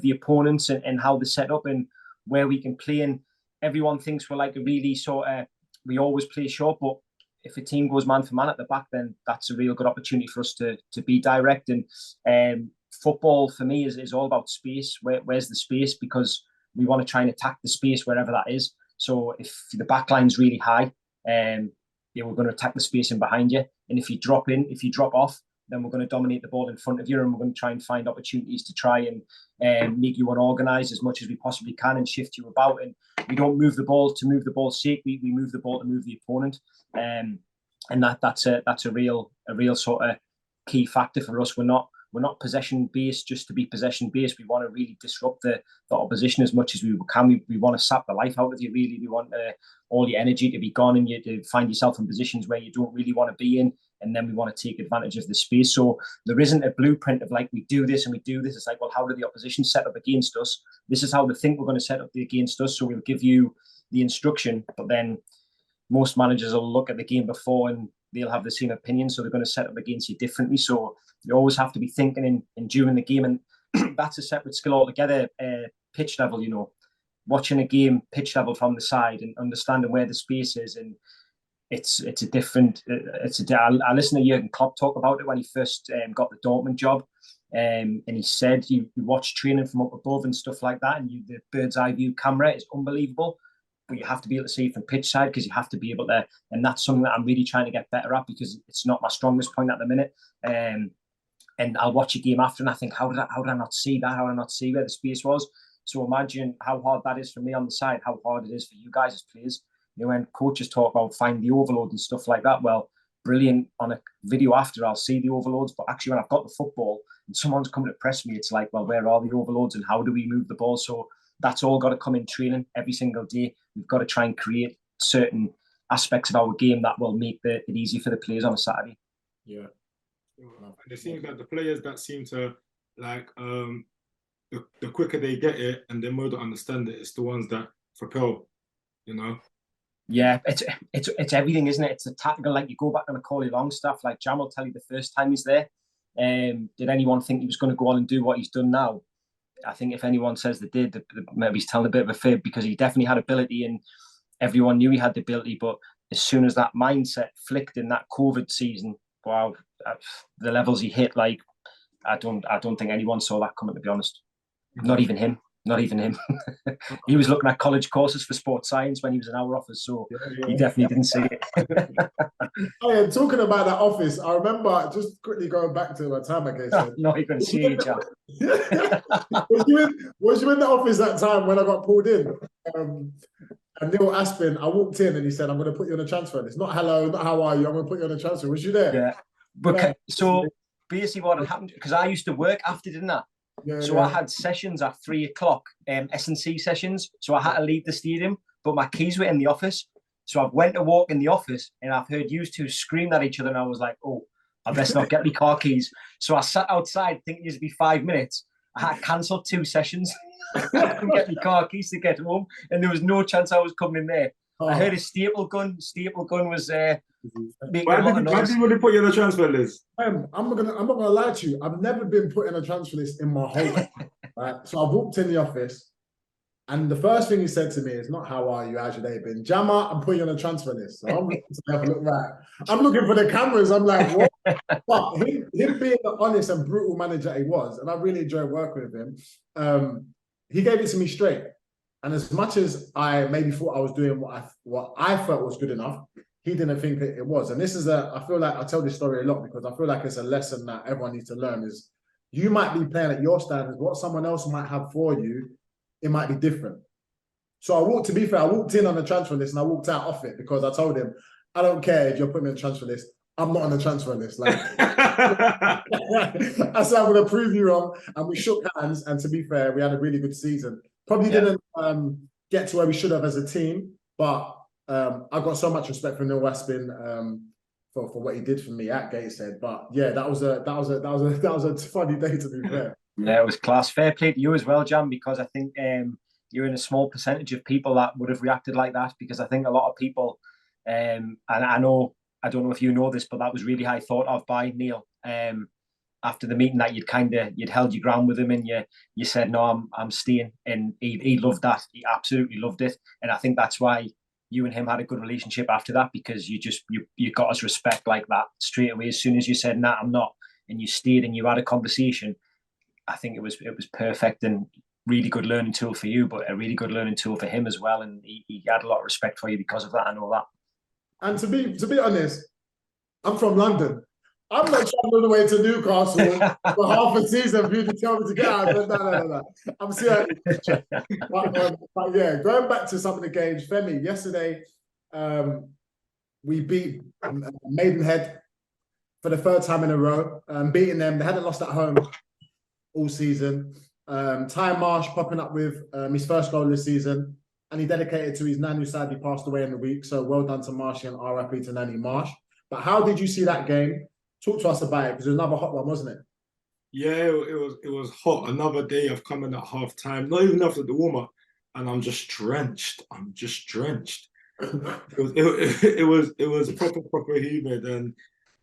the opponents and how they're set up and where we can play. And everyone thinks we're like a really sort of, we always play short, but if a team goes man for man at the back, then that's a real good opportunity for us to be direct. And football for me is all about space. Where's the space? Because we want to try and attack the space wherever that is. So if the back line's really high, we're going to attack the space in behind you. And if you drop off, then we're going to dominate the ball in front of you, and we're going to try and find opportunities to try and make you unorganised as much as we possibly can and shift you about. And we don't move the ball to move the ball's sake. We move the ball to move the opponent. And that's a real sort of key factor for us. We're not possession based just to be possession based. We want to really disrupt the opposition as much as we can. We want to sap the life out of you. Really, we want all your energy to be gone and you to find yourself in positions where you don't really want to be in. And then we want to take advantage of the space. So there isn't a blueprint of like, we do this and we do this. It's like, well, how do the opposition set up against us? This is how they think we're going to set up against us. So we'll give you the instruction, but then most managers will look at the game before and they'll have the same opinion. So they're going to set up against you differently. So you always have to be thinking in during the game. And that's a separate skill altogether, pitch level, watching a game pitch level from the side and understanding where the space is. And it's a different, I listened to Jurgen Klopp talk about it when he first got the Dortmund job. And he said you watch training from up above and stuff like that, and the bird's eye view camera is unbelievable. But you have to be able to see from pitch side because you have to be able to, and that's something that I'm really trying to get better at because it's not my strongest point at the minute. And I'll watch a game after and I think, how did I not see that? How did I not see where the space was? So imagine how hard that is for me on the side, how hard it is for you guys as players. When coaches talk about find the overload and stuff like that, well, brilliant. On a video after, I'll see the overloads, but actually when I've got the football and someone's coming to press me, it's like, well, where are the overloads and how do we move the ball? So that's all got to come in training every single day. We've got to try and create certain aspects of our game that will make it easy for the players on a Saturday. Yeah. And it seems that the players that seem to like the quicker they get it and the more they understand it, it's the ones that propel, Yeah, it's everything, isn't it? It's the tactical. Like you go back on a Corley Longstaff, like Jamal will tell you the first time he's there. Did anyone think he was going to go on and do what he's done now? I think if anyone says they did, maybe he's telling a bit of a fib because he definitely had ability and everyone knew he had the ability. But as soon as that mindset flicked in that COVID season, wow, the levels he hit, like I don't think anyone saw that coming, to be honest. Not even him. He was looking at college courses for sports science when he was in our office, so he definitely didn't see it. Oh, yeah, talking about that office, I remember just quickly going back to my time at Gateshead. No, you can see it, Jack. Was you in the office that time when I got pulled in? And Neil Aspin, I walked in and he said, I'm going to put you on a transfer list. Not hello, not how are you, I'm going to put you on a transfer. Was you there? Yeah. But so basically what had happened, because I used to work after, didn't I? So I had sessions at 3:00, S&C sessions. So I had to leave the stadium, but my keys were in the office. So I went to walk in the office and I've heard you two scream at each other and I was like, oh, I best not get my car keys. So I sat outside thinking it would be 5 minutes. I had cancelled 2 sessions. I couldn't get my car keys to get home and there was no chance I was coming in there. I heard a staple gun. Staple gun was making a lot of noise. Why did you really put you on the transfer list? I'm not gonna lie to you. I've never been put in a transfer list in my whole life. Right? So I walked in the office, and the first thing he said to me is not "How are you? How's your day been?" Jamal, I'm putting you on a transfer list. So I'm looking to have a look right. I'm looking for the cameras. I'm like, what? But him being the honest and brutal manager he was, and I really enjoyed working with him. He gave it to me straight. And as much as I maybe thought I was doing what I felt was good enough, he didn't think it was. And this is I feel like I tell this story a lot because I feel like it's a lesson that everyone needs to learn is you might be playing at your standards, what someone else might have for you, it might be different. So I walked in on the transfer list and I walked out off it because I told him, I don't care if you're putting me on the transfer list. I'm not on the transfer list. Like, I said, I'm going to prove you wrong. And we shook hands. And to be fair, we had a really good season. Probably didn't get to where we should have as a team, but I got so much respect for Neil Aspin for what he did for me at Gateshead. But yeah, that was a funny day, to be fair. Yeah, it was class. Fair play to you as well, Jam, because I think you're in a small percentage of people that would have reacted like that, because I think a lot of people, and I don't know if you know this, but that was really high thought of by Neil. After the meeting, that you'd held your ground with him, and you said, no, I'm staying, and he loved that. He absolutely loved it, and I think that's why you and him had a good relationship after that, because you got his respect like that straight away. As soon as you said, nah, I'm not, and you stayed and you had a conversation, I think it was perfect, and really good learning tool for you, but a really good learning tool for him as well. And he had a lot of respect for you because of that. I know that. And to be honest, I'm from London. I'm not traveling the way to Newcastle for half a season for you to tell me to get out. No. I'm serious. But yeah, going back to some of the games, Femi, yesterday we beat Maidenhead for the third time in a row, beating them. They hadn't lost at home all season. Ty Marsh popping up with his first goal this season, and he dedicated to his nan, who sadly passed away in the week. So well done to Marshy, and RIP to Nanny Marsh. But how did you see that game? Talk to us about it, because it was another hot one, wasn't it? Yeah, it was hot. Another day of coming at half time, not even after the warm up, and I'm just drenched. It was proper humid, and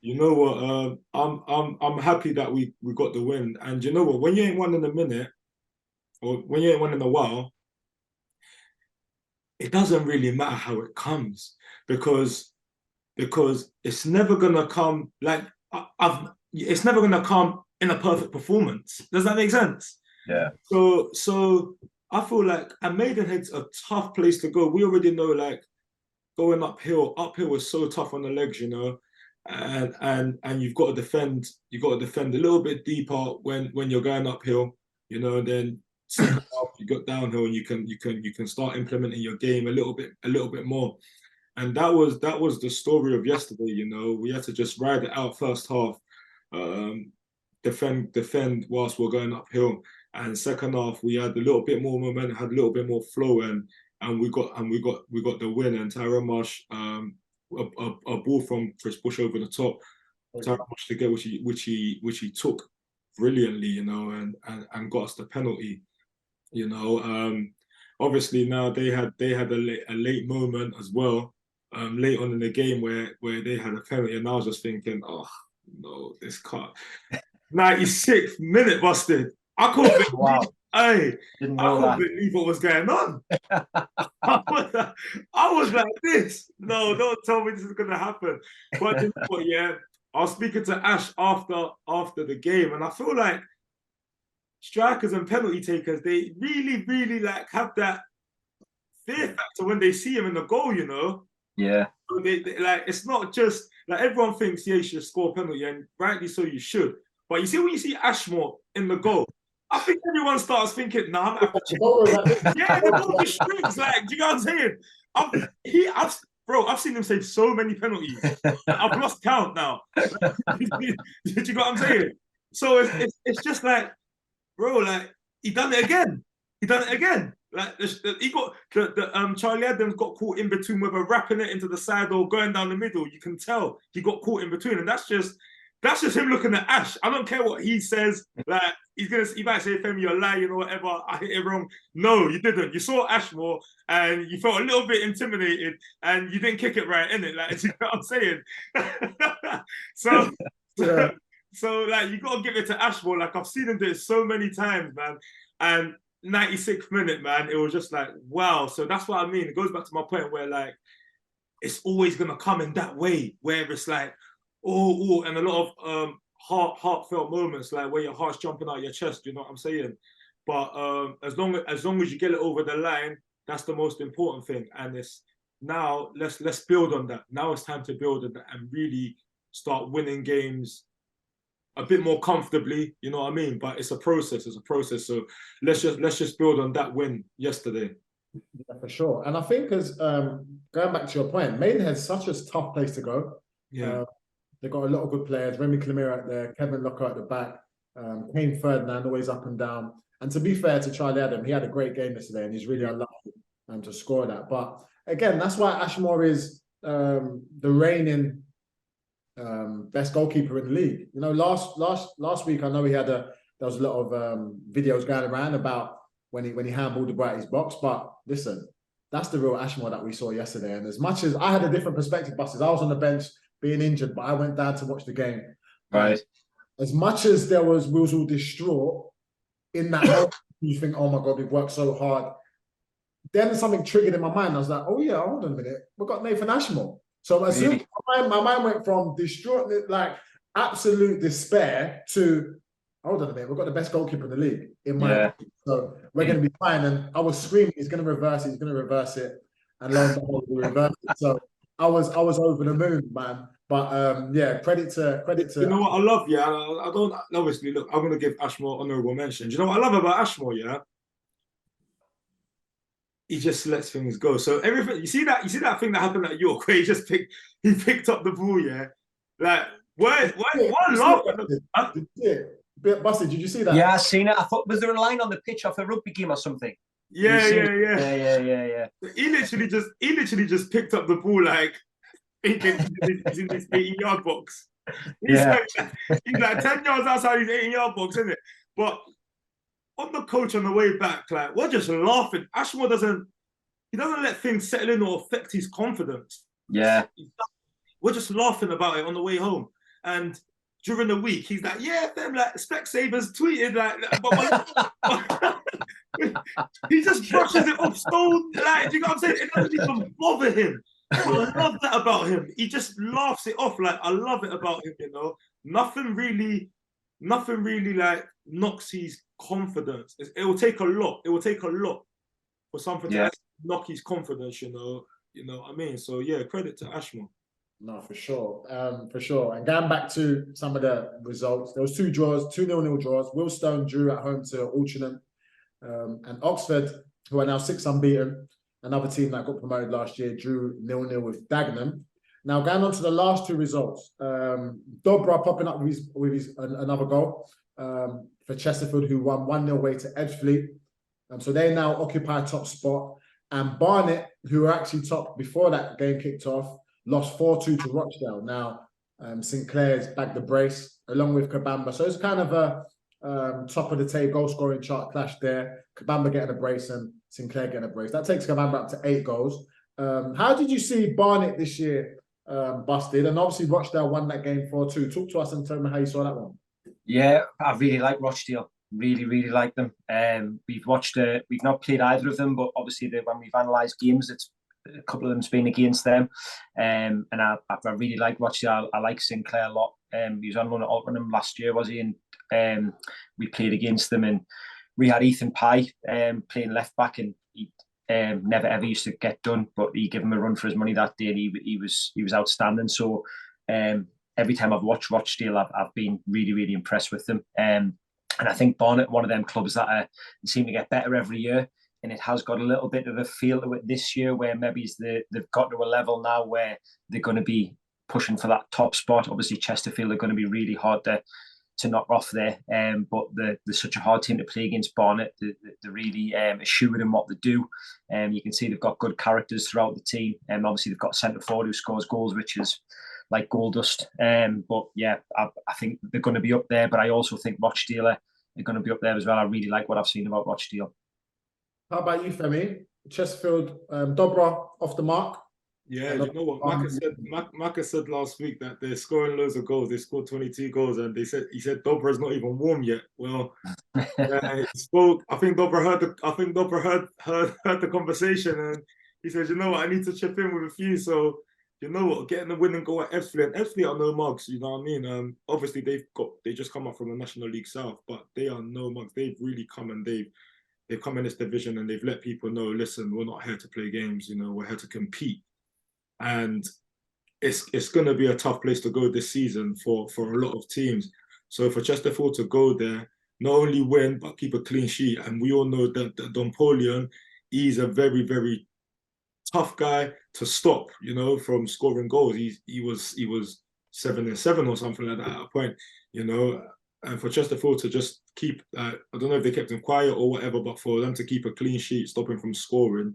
you know what? I'm happy that we got the win. And you know what? When you ain't won in a minute, or when you ain't won in a while, it doesn't really matter how it comes, because it's never gonna come like it's never gonna come in a perfect performance. Does that make sense? Yeah. So I feel like, and Maidenhead's a tough place to go. We already know, like, going uphill is so tough on the legs, you know, and you've got to defend. You've got to defend a little bit deeper when you're going uphill, you know. Then second half you got downhill, and you can start implementing your game a little bit more. And that was the story of yesterday, you know. We had to just ride it out first half, defend whilst we're going uphill. And second half we had a little bit more momentum, had a little bit more flow, and we got the win. And Tyrone Marsh, a ball from Chris Bush over the top, Tyrone Marsh to get which he took brilliantly, you know, and got us the penalty, you know. Obviously now they had a late moment as well. Late on in the game where they had a penalty, and I was just thinking, oh no, this can't. 96th minute, busted. I couldn't believe. Wow. I couldn't believe what was going on. I was like this. No, don't tell me this is gonna happen. But you know what, yeah, I was speaking to Ash after the game, and I feel like strikers and penalty takers, they really like have that fear factor when they see him in the goal, you know. Yeah. So they like, it's not just like everyone thinks, yeah, you should score a penalty, and rightly so, you should. But you see, when you see Ashmore in the goal, I think everyone starts thinking, nah, I'm yeah, the goal just shrinks. Like, do you know what I'm saying? I've seen him save so many penalties. I've lost count now. Do you know what I'm saying? So it's just like, bro, like, he done it again. Like, he got Charlie Adams got caught in between, whether wrapping it into the side or going down the middle. You can tell he got caught in between, and that's just him looking at Ash. I don't care what he says. Like, he might say, Femi, you're lying or whatever. I hit it wrong. No, you didn't. You saw Ashmore and you felt a little bit intimidated, and you didn't kick it right, innit? Like, you know what I'm saying? So like, you got to give it to Ashmore. Like, I've seen him do it so many times, man. And 96th minute, man, it was just like, wow. So that's what I mean. It goes back to my point where, like, it's always gonna come in that way, where it's like, oh, and a lot of heartfelt moments, like where your heart's jumping out your chest. You know what I'm saying? But as long as you get it over the line, that's the most important thing. And it's now, let's build on that. Now it's time to build on that and really start winning games a bit more comfortably, you know what I mean? But it's a process. So let's just build on that win yesterday. Yeah, for sure. And I think, as going back to your point, Maidenhead's such a tough place to go. Yeah. They've got a lot of good players. Remy Clemire out there, Kevin Locker at the back, Kane Ferdinand always up and down. And to be fair to Charlie Adam, he had a great game yesterday, and he's really unlucky to score that. But again, that's why Ashmore is the reigning best goalkeeper in the league. You know, last week I know there was a lot of videos going around about when he handballed the Brighty's box. But listen, that's the real Ashmore that we saw yesterday. And as much as I had a different perspective, Busters, I was on the bench being injured, but I went down to watch the game. Right. As much as we was all distraught in that moment, you think, oh my God, we've worked so hard. Then something triggered in my mind. I was like, oh yeah, hold on a minute. We've got Nathan Ashmore. So as soon as my mind went from distraught, like absolute despair to, hold on a minute, we've got the best goalkeeper in the league in my opinion. So we're going to be fine. And I was screaming, he's going to reverse it. And lo and behold, we reversed it. So I was over the moon, man. But yeah, credit to. You know what I love? Yeah, I don't obviously look. I'm gonna give Ashmore honourable mention. Do you know what I love about Ashmore? Yeah, he just lets things go. So everything you see that thing that happened at York where he picked up the ball. Yeah, like what love? Busted, did you see that? Yeah, I seen it. I thought, was there a line on the pitch off a rugby game or something? Yeah. He literally just picked up the ball like thinking he's in this 18-yard box. He's like 10 yards outside his 18-yard box, isn't it? But on the coach on the way back, like we're just laughing. Ashmore doesn't let things settle in or affect his confidence. Yeah. We're just laughing about it on the way home. And during the week, he's like, yeah, them like Specsavers tweeted like he just brushes it off so like, do you know what I'm saying? It doesn't even bother him. I love that about him. He just laughs it off. Like I love it about him, you know. Nothing really like knocks his confidence. It will take a lot. It will take a lot for something to knock his confidence, you know. You know what I mean? So yeah, credit to Ashmore. No, for sure. And going back to some of the results, there was 2 draws, 2 0-0 draws. Willstone drew at home to Altrincham. And Oxford, who are now 6 unbeaten, another team that got promoted last year, drew 0-0 with Dagenham. Now, going on to the last 2 results, Dobra popping up with his another goal for Chesterfield, who won 1-0 away to Edgefleet. So they now occupy top spot. And Barnet, who were actually top before that game kicked off, lost 4-2 to Rochdale. Now, Sinclair's bagged the brace along with Kabamba. So it's kind of a top of the table goal scoring chart clash there. Kabamba getting a brace and Sinclair getting a brace. That takes Kabamba up to 8 goals. How did you see Barnet this year, Busted? And obviously Rochdale won that game 4-2. Talk to us and tell me how you saw that one. Yeah, I really like Rochdale. Really like them. We've not played either of them, but obviously when we've analysed games, it's a couple of them's been against them. And I really like Rochdale. I like Sinclair a lot. He was on loan at Altrincham last year, was he? And we played against them, and we had Ethan Pye playing left back, and he never ever used to get done, but he gave him a run for his money that day, and he was outstanding. So every time I've watched Rochdale, I've been really impressed with them. And I think Barnet, one of them clubs that seem to get better every year, and it has got a little bit of a feel to it this year, where maybe they've got to a level now where they're going to be pushing for that top spot. Obviously, Chesterfield are going to be really hard to knock off there, but they're such a hard team to play against. Barnet, they're really assured in what they do. You can see they've got good characters throughout the team, and obviously they've got a centre forward who scores goals, which is like gold dust. But yeah, I think they're going to be up there, but I also think Rochdale are going to be up there as well. I really like what I've seen about Rochdale. How about you, Femi? Chesterfield, Dobra off the mark. Yeah, you know what? Maka said last week that they're scoring loads of goals. They scored 22 goals, and he said Dobra's not even warm yet. Well, he spoke. I think Dobra heard the conversation, and he said, "You know what? I need to chip in with a few." So, you know what? Getting the winning goal at Ebbsfleet, and Ebbsfleet are no mugs. You know what I mean? Obviously they just come up from the National League South, but they are no mugs. They've really come and they've come in this division, and they've let people know, listen, we're not here to play games. You know, we're here to compete. And it's going to be a tough place to go this season for a lot of teams. So for Chesterfield to go there, not only win, but keep a clean sheet. And we all know that Dompolion, he's a very, very tough guy to stop, you know, from scoring goals. He was 7-7 or something like that at a point, you know. And for Chesterfield to just keep, I don't know if they kept him quiet or whatever, but for them to keep a clean sheet, stop him from scoring,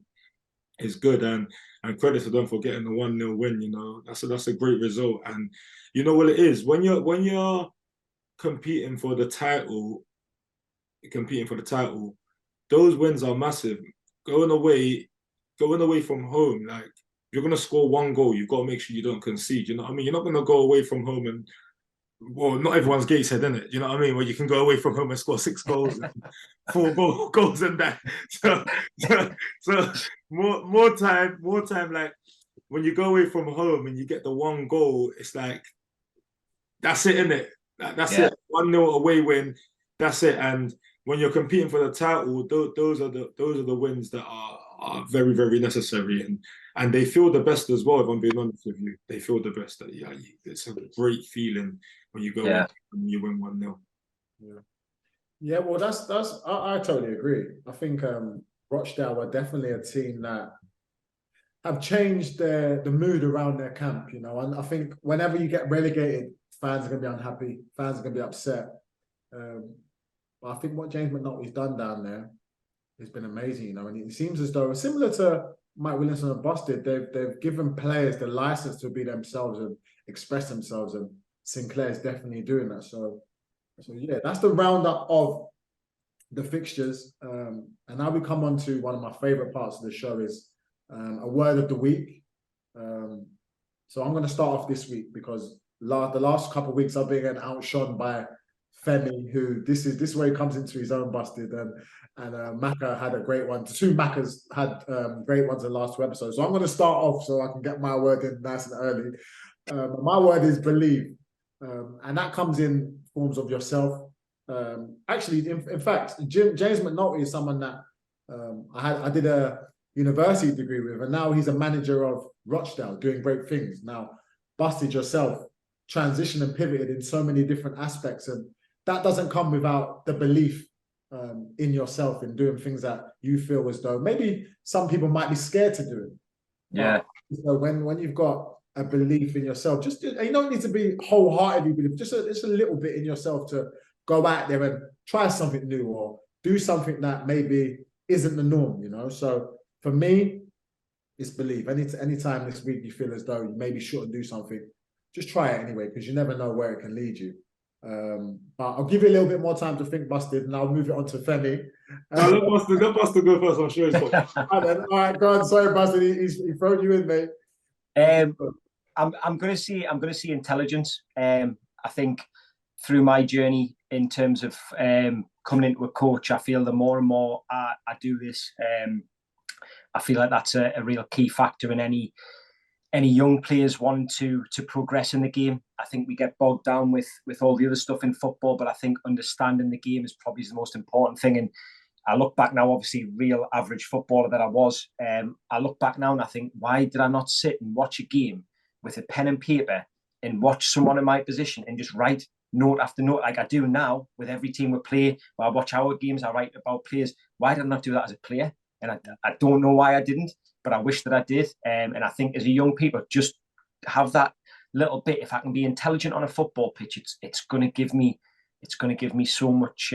is good, and credit to them for getting the 1-0 win. You know, that's a great result, and you know what it is when you're competing for the title, those wins are massive. Going away from home, like if you're gonna score 1 goal, you've got to make sure you don't concede. You know what I mean? You're not gonna go away from home and, well, not everyone's Gateshead, isn't it? You know what I mean? Where you can go away from home and score 6 goals, and 4 goals and that. So more time. Like when you go away from home and you get the 1 goal, it's like that's it, isn't it? That's it. 1-0 away win. That's it. And when you're competing for the title, those are the wins that are very, very necessary, and they feel the best as well. If I'm being honest with you, they feel the best. That it's a great feeling when you go and you win 1-0. Yeah. Well, that's I totally agree. I think Rochdale are definitely a team that have changed the mood around their camp. You know, and I think whenever you get relegated, fans are going to be unhappy. Fans are going to be upset. But I think what James McNulty's done down there has been amazing, you know, and it seems as though, similar to Mike Williamson and Busted, they've given players the license to be themselves and express themselves, and Sinclair's definitely doing that. So yeah, that's the roundup of the fixtures. And now we come on to one of my favourite parts of the show, is a word of the week. So I'm going to start off this week because the last couple of weeks I've been getting outshone by Femi, who this is where he comes into his own, Busted, and Maka had a great one. The two Makas had great ones in the last 2 episodes. So I'm going to start off so I can get my word in nice and early. My word is believe, and that comes in forms of yourself. Actually, in fact, James McNulty is someone that I did a university degree with, and now he's a manager of Rochdale, doing great things. Now, Busted, yourself transitioned and pivoted in so many different aspects, and that doesn't come without the belief in yourself, in doing things that you feel as though maybe some people might be scared to do. Yeah. So when you've got a belief in yourself, you don't need to be wholeheartedly believe, just a little bit in yourself to go out there and try something new or do something that maybe isn't the norm, you know. So for me, it's belief. Anytime this week you feel as though you maybe shouldn't do something, just try it anyway, because you never know where it can lead you. But I'll give you a little bit more time to think, Busted, and I'll move it on to Femi. Let Busted go first. I'm sure he's got. All right, go on. Sorry, Busted, he thrown you in, mate. I'm going to see intelligence. I think through my journey in terms of coming into a coach, I feel the more and more I do this, I feel like that's a real key factor in any young players wanting to progress in the game. I think we get bogged down with all the other stuff in football, but I think understanding the game is probably the most important thing. And I look back now, obviously, real average footballer that I was. I look back now and I think, why did I not sit and watch a game with a pen and paper and watch someone in my position and just write note after note like I do now with every team we play? When I watch our games, I write about players. Why did I not do that as a player? And I don't know why I didn't, but I wish that I did. And I think as a young people, just have that little bit. If I can be intelligent on a football pitch, it's going to give me so much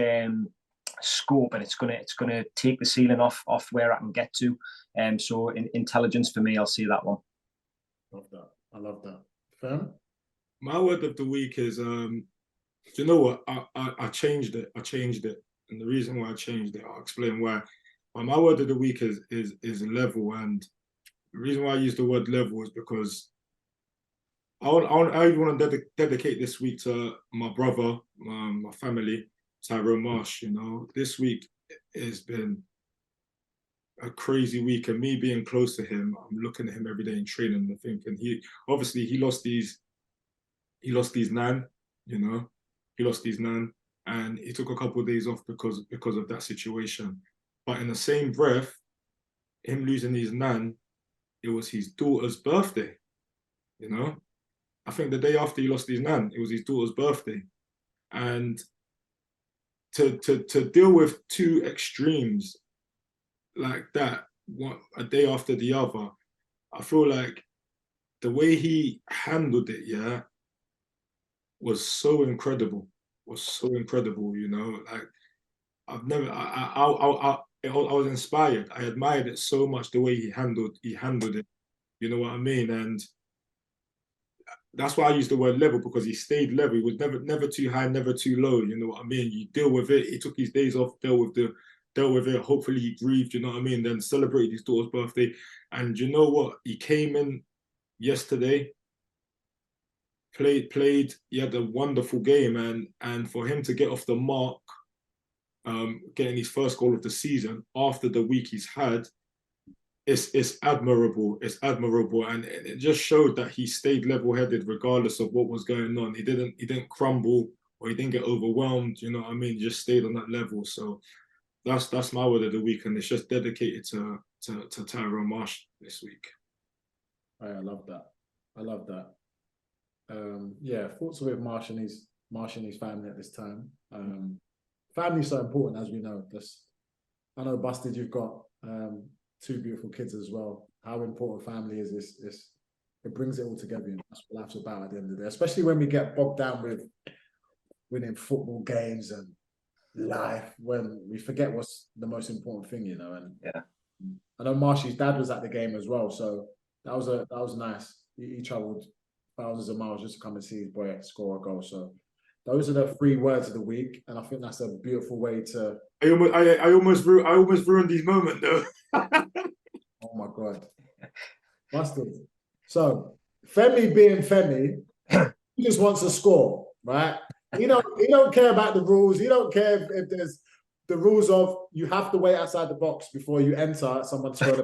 scope, and it's going to take the ceiling off where I can get to. So intelligence for me, I'll see that one. Love that. I love that. Fem? My word of the week is, do you know what? I changed it. And the reason why I changed it, I'll explain why. But my word of the week is level. And the reason why I use the word level is because I even want to dedicate this week to my brother, my family, Tyrone Marsh. You know, this week has been a crazy week, and me being close to him, I'm looking at him every day in training and thinking he lost his nan, you know, and he took a couple of days off because of that situation. But in the same breath, him losing his nan, it was his daughter's birthday, you know. I think the day after he lost his nan, it was his daughter's birthday, and to deal with 2 extremes like that, one a day after the other, I feel like the way he handled it, was so incredible. You know, like I've never. I was inspired. I admired it so much, the way he handled it. You know what I mean? And that's why I use the word level, because he stayed level. He was never too high, never too low. You know what I mean? You deal with it. He took his days off, dealt with it. Hopefully he grieved. You know what I mean? Then celebrated his daughter's birthday. And you know what? He came in yesterday, played. He had a wonderful game, and for him to get off the mark, getting his first goal of the season after the week he's had, it's admirable. It's admirable, and it just showed that he stayed level-headed regardless of what was going on. He didn't crumble, or he didn't get overwhelmed. You know what I mean? He just stayed on that level. So that's my word of the week, and it's just dedicated to Tyrone Marsh this week. I love that. I love that. Yeah, thoughts with Marsh and his family at this time. Family's so important, as we know. I know, Busted, you've got 2 beautiful kids as well. How important family is. It brings it all together, and that's what life's about at the end of the day. Especially when we get bogged down with winning football games and life, when we forget what's the most important thing, you know. And yeah, I know Marshy's dad was at the game as well, so that was nice. He travelled thousands of miles just to come and see his boy score a goal. So those are the 3 words of the week, and I think that's a beautiful way to. I almost ruined these moments though. Oh my God, Busted. So Femi being Femi, he just wants to score, right? He don't care about the rules. He don't care if there's the rules of you have to wait outside the box before you enter someone's score.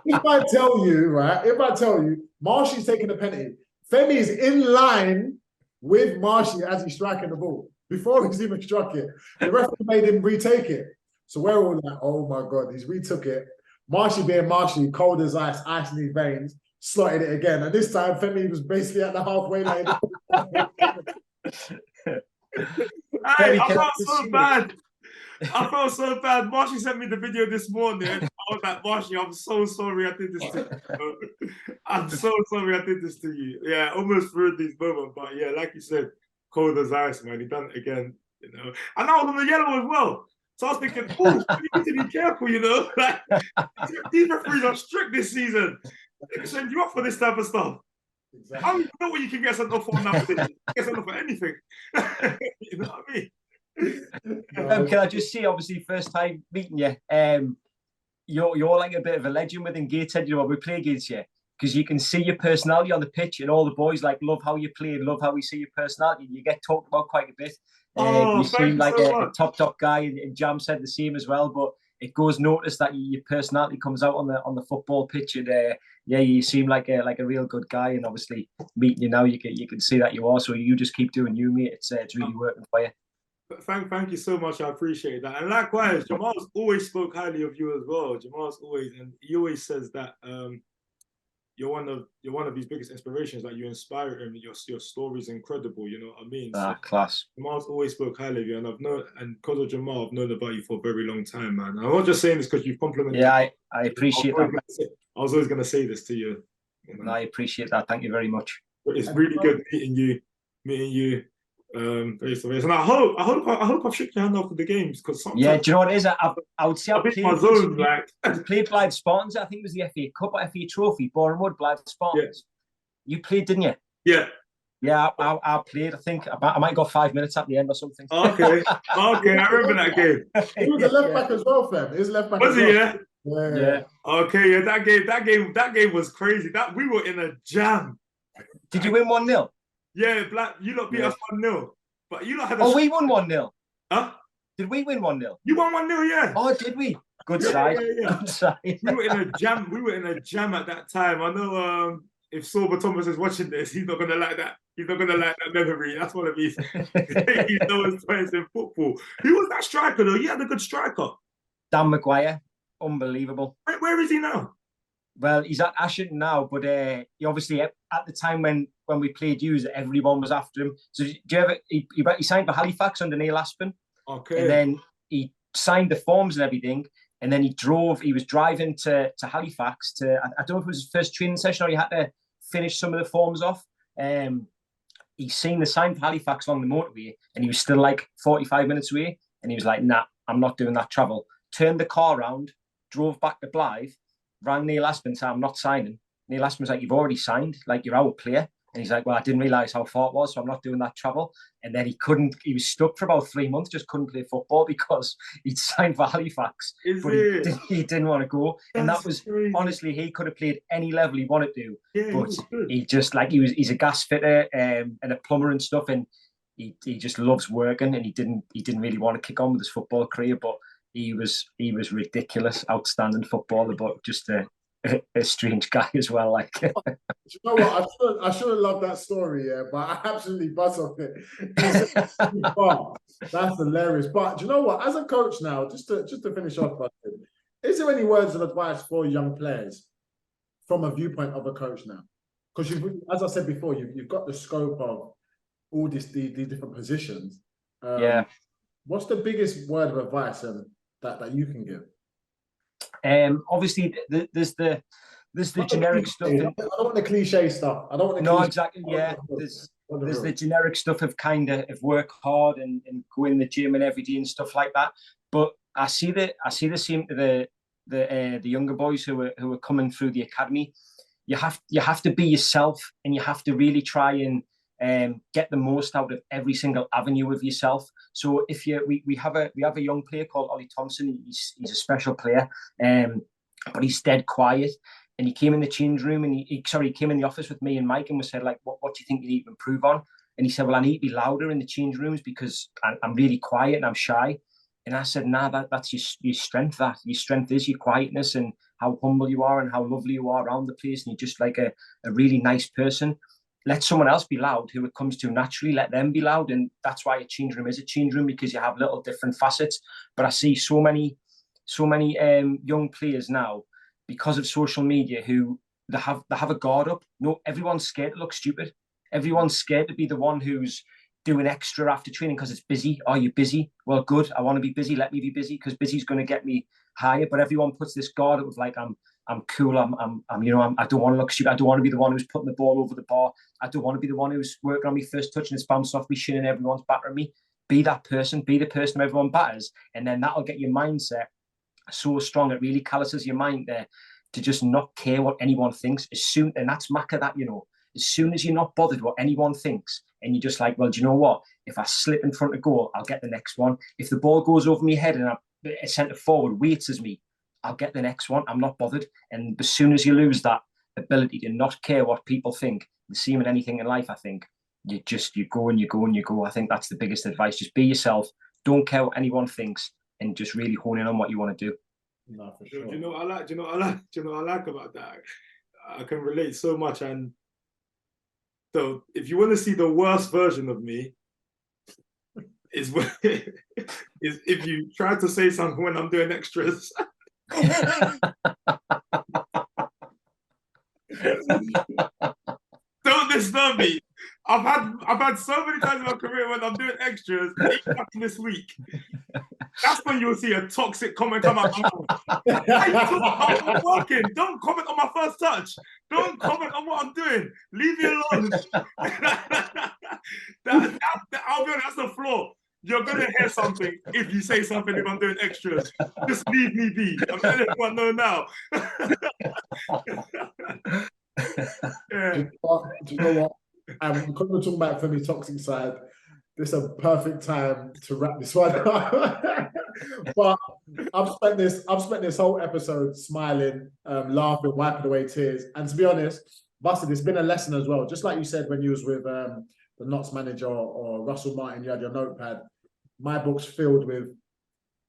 If I tell you, Marshy's taking a penalty, Femi is in line with Marshy as he's striking the ball before he's even struck it. The referee made him retake it. So we're all like, oh my God, he's retook it. Marshy being Marshy, cold as ice in his veins, slotted it again. And this time, Femi was basically at the halfway line. I felt so bad. I felt so bad. Marshy sent me the video this morning. I was like, Marshy, I'm so sorry I did this to you. I'm so sorry I did this to you. Yeah, almost ruined this moment. But yeah, like you said, cold as ice, man. He done it again, you know. And I was on the yellow as well. So I was thinking, oh, you need to be careful, you know. Like, these referees are strict this season. They can send you off for this type of stuff. Exactly. I don't even know what you can get sent off for now. You can get sent off for anything. You know what I mean? Can I just say, obviously, first time meeting you, you're like a bit of a legend within Gateshead. You know, we play Gateshead because you can see your personality on the pitch, and all the boys like love how you play and love how we see your personality. You get talked about quite a bit. You seem like a top guy, and Jam said the same as well. But it goes noticed that your personality comes out on the football pitch, and yeah, you seem like a real good guy. And obviously, meeting you now, you can see that you are. So you just keep doing you, mate. It's really working for you. Thank you so much. I appreciate that. And likewise, Jamal's always spoke highly of you as well. Jamal's always, and he always says that you're one of his biggest inspirations. Like, you inspire him. Your story's incredible. You know what I mean? Class. Jamal's always spoke highly of you, and because of Jamal, I've known about you for a very long time, man. And I'm not just saying this because you've complimented. Yeah, I appreciate that. I was always going to say this to you. No, I appreciate that. Thank you very much. But it's really good meeting you. Face to face, and I hope I've shook your hand after the games, because yeah, do you know what it is? I would say I've played my zone, like played Blythe Spartans. I think it was the FA Cup or FA Trophy, Boreham Wood, Blythe Spartans. Yeah. You played, didn't you? Yeah. Yeah, I played. I think I might go 5 minutes at the end or something. Okay, I remember that game. He was a left back as well, fam. He was left back. Was he? Well. Yeah. Okay, yeah, that game was crazy. That we were in a jam. Did you win 1-0? Yeah, you lot beat us 1-0. But you lot had we won 1-0. Huh? Did we win 1-0? You won 1-0, yeah. Oh, did we? Good side. Yeah. Good side. We were in a jam at that time. I know if Sorba Thomas is watching this, he's not gonna like that. He's not gonna like that memory. That's one of his lowest points in football. Who was that striker though? You had a good striker. Dan Maguire. Unbelievable. Where is he now? Well, he's at Ashton now, but he obviously, at the time when we played you, everyone was after him. So he signed for Halifax under Neil Aspin. Okay. And then he signed the forms and everything. And then he was driving to Halifax I don't know if it was his first training session or he had to finish some of the forms off. He seen the sign for Halifax along the motorway and he was still like 45 minutes away. And he was like, nah, I'm not doing that travel. turned the car around, drove back to Blythe, rang Ilesanmi and said, I'm not signing. And Ilesanmi was like, you've already signed, like you're our player. And he's like, well, I didn't realise how far it was, so I'm not doing that travel. And then he was stuck for about 3 months, just couldn't play football because he'd signed for Halifax. He didn't want to go. And that was crazy. Honestly, he could have played any level he wanted to. Yeah, but he just he's a gas fitter and a plumber and stuff. And he just loves working, and he didn't really want to kick on with his football career, but he was ridiculous, outstanding footballer, but just a strange guy as well. Like, you know what? I should have loved that story, yeah, but I absolutely buzz off it. That's hilarious. But do you know what? As a coach now, just to finish off, is there any words of advice for young players from a viewpoint of a coach now? Because as I said before, you've got the scope of all these different positions. What's the biggest word of advice that you can give? Obviously, there's the generic stuff. I don't want the cliche stuff. I don't want the no, exactly. Yeah, there's the generic stuff of work hard and go in the gym and every day and stuff like that. But I see the same to the younger boys who are coming through the academy. You have to be yourself, and you have to really try and get the most out of every single avenue of yourself. So if we have a young player called Ollie Thompson. He's a special player, but he's dead quiet. And he came in the change room, and he came in the office with me and Mike, and we said, like, what do you think you need to improve on? And he said, well, I need to be louder in the change rooms because I'm really quiet and I'm shy. And I said, nah, that's your strength. That your strength is your quietness and how humble you are and how lovely you are around the place. And you're just like a really nice person. Let someone else be loud who it comes to naturally. Let them be loud. And that's why a change room is a change room, because you have little different facets. But I see so many young players now, because of social media, who they have a guard up. No, everyone's scared to look stupid. Everyone's scared to be the one who's doing extra after training because it's busy. Are you busy? Well, good. I want to be busy. Let me be busy, because busy's going to get me higher. But everyone puts this guard up of like, I'm cool. I don't want to look stupid. I don't want to be the one who's putting the ball over the bar. I don't want to be the one who's working on me first touch and it's bounced off me shin and everyone's battering me. Be that person. Be the person everyone batters, and then that'll get your mindset so strong. It really calluses your mind there to just not care what anyone thinks. And that's Maka, that, as soon as you're not bothered what anyone thinks, and you're just like, well, do you know what? If I slip in front of goal, I'll get the next one. If the ball goes over my head and a centre forward waits as me, I'll get the next one. I'm not bothered. And as soon as you lose that ability to not care what people think, the same in anything in life, I think, you go and you go and you go. I think that's the biggest advice. Just be yourself. Don't care what anyone thinks, and just really hone in on what you want to do. No, for sure. Do you know what I like about that? I can relate so much. And so if you want to see the worst version of me, is if you try to say something when I'm doing extras. Don't disturb me. I've had so many times in my career when I'm doing extras, even this week. That's when you'll see a toxic comment come out. I'm working. Don't comment on my first touch. Don't comment on what I'm doing. Leave me alone. I'll be honest, that's the flaw. You're gonna hear something if you say something if I'm doing extras. Just leave me be. I'm letting everyone know now. Yeah. Do you know what? Because we're talking about Femi toxic side, this is a perfect time to wrap this one up. But I've spent this whole episode smiling, laughing, wiping away tears. And to be honest, Busted, it's been a lesson as well. Just like you said when you was with the Notts manager or Russell Martin, you had your notepad. My book's filled with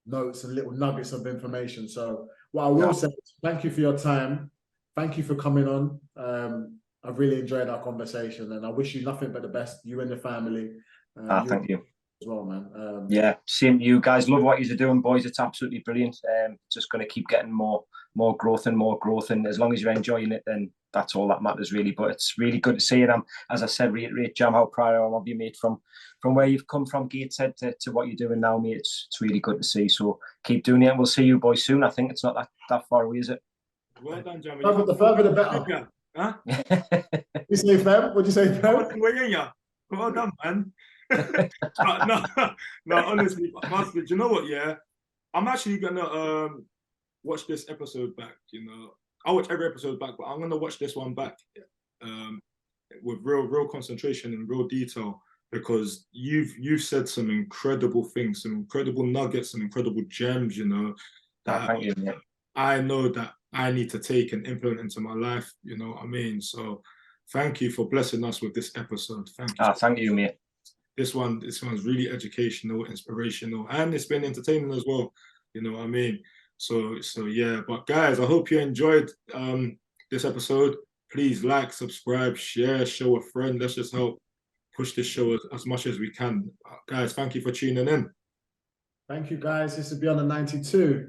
notes and little nuggets of information. So what I will say is thank you for your time. Thank you for coming on. I've really enjoyed our conversation, and I wish you nothing but the best, you and the family. Thank you as well, man. Yeah, same to you guys. Love what you're doing, boys. It's absolutely brilliant. Just going to keep getting more growth, and as long as you're enjoying it, then that's all that matters, really. But it's really good to see it. As I said, reiterate, Jam, how proud I am of you, mate. From where you've come from, Gateshead, to what you're doing now, mate. It's really good to see. So keep doing it, and we'll see you boys soon. I think it's not that far away, is it? Well done, Jam. The further the better. Huh? You say, Fem? What'd you say, Fem? Well done, man. No, honestly, do you know what? Yeah, I'm actually gonna watch this episode back. I watch every episode back, but I'm gonna watch this one back with real concentration and real detail, because you've said some incredible things, some incredible nuggets, some incredible gems. That Thank you, mate. I know that I need to take and implement into my life. You know what I mean? So thank you for blessing us with this episode. Thank you. Thank you, mate. This one's really educational, inspirational, and it's been entertaining as well. You know what I mean? So yeah. But guys, I hope you enjoyed this episode. Please like, subscribe, share, show a friend. Let's just help push this show as much as we can. Guys, thank you for tuning in. Thank you, guys. This is Beyond the 92.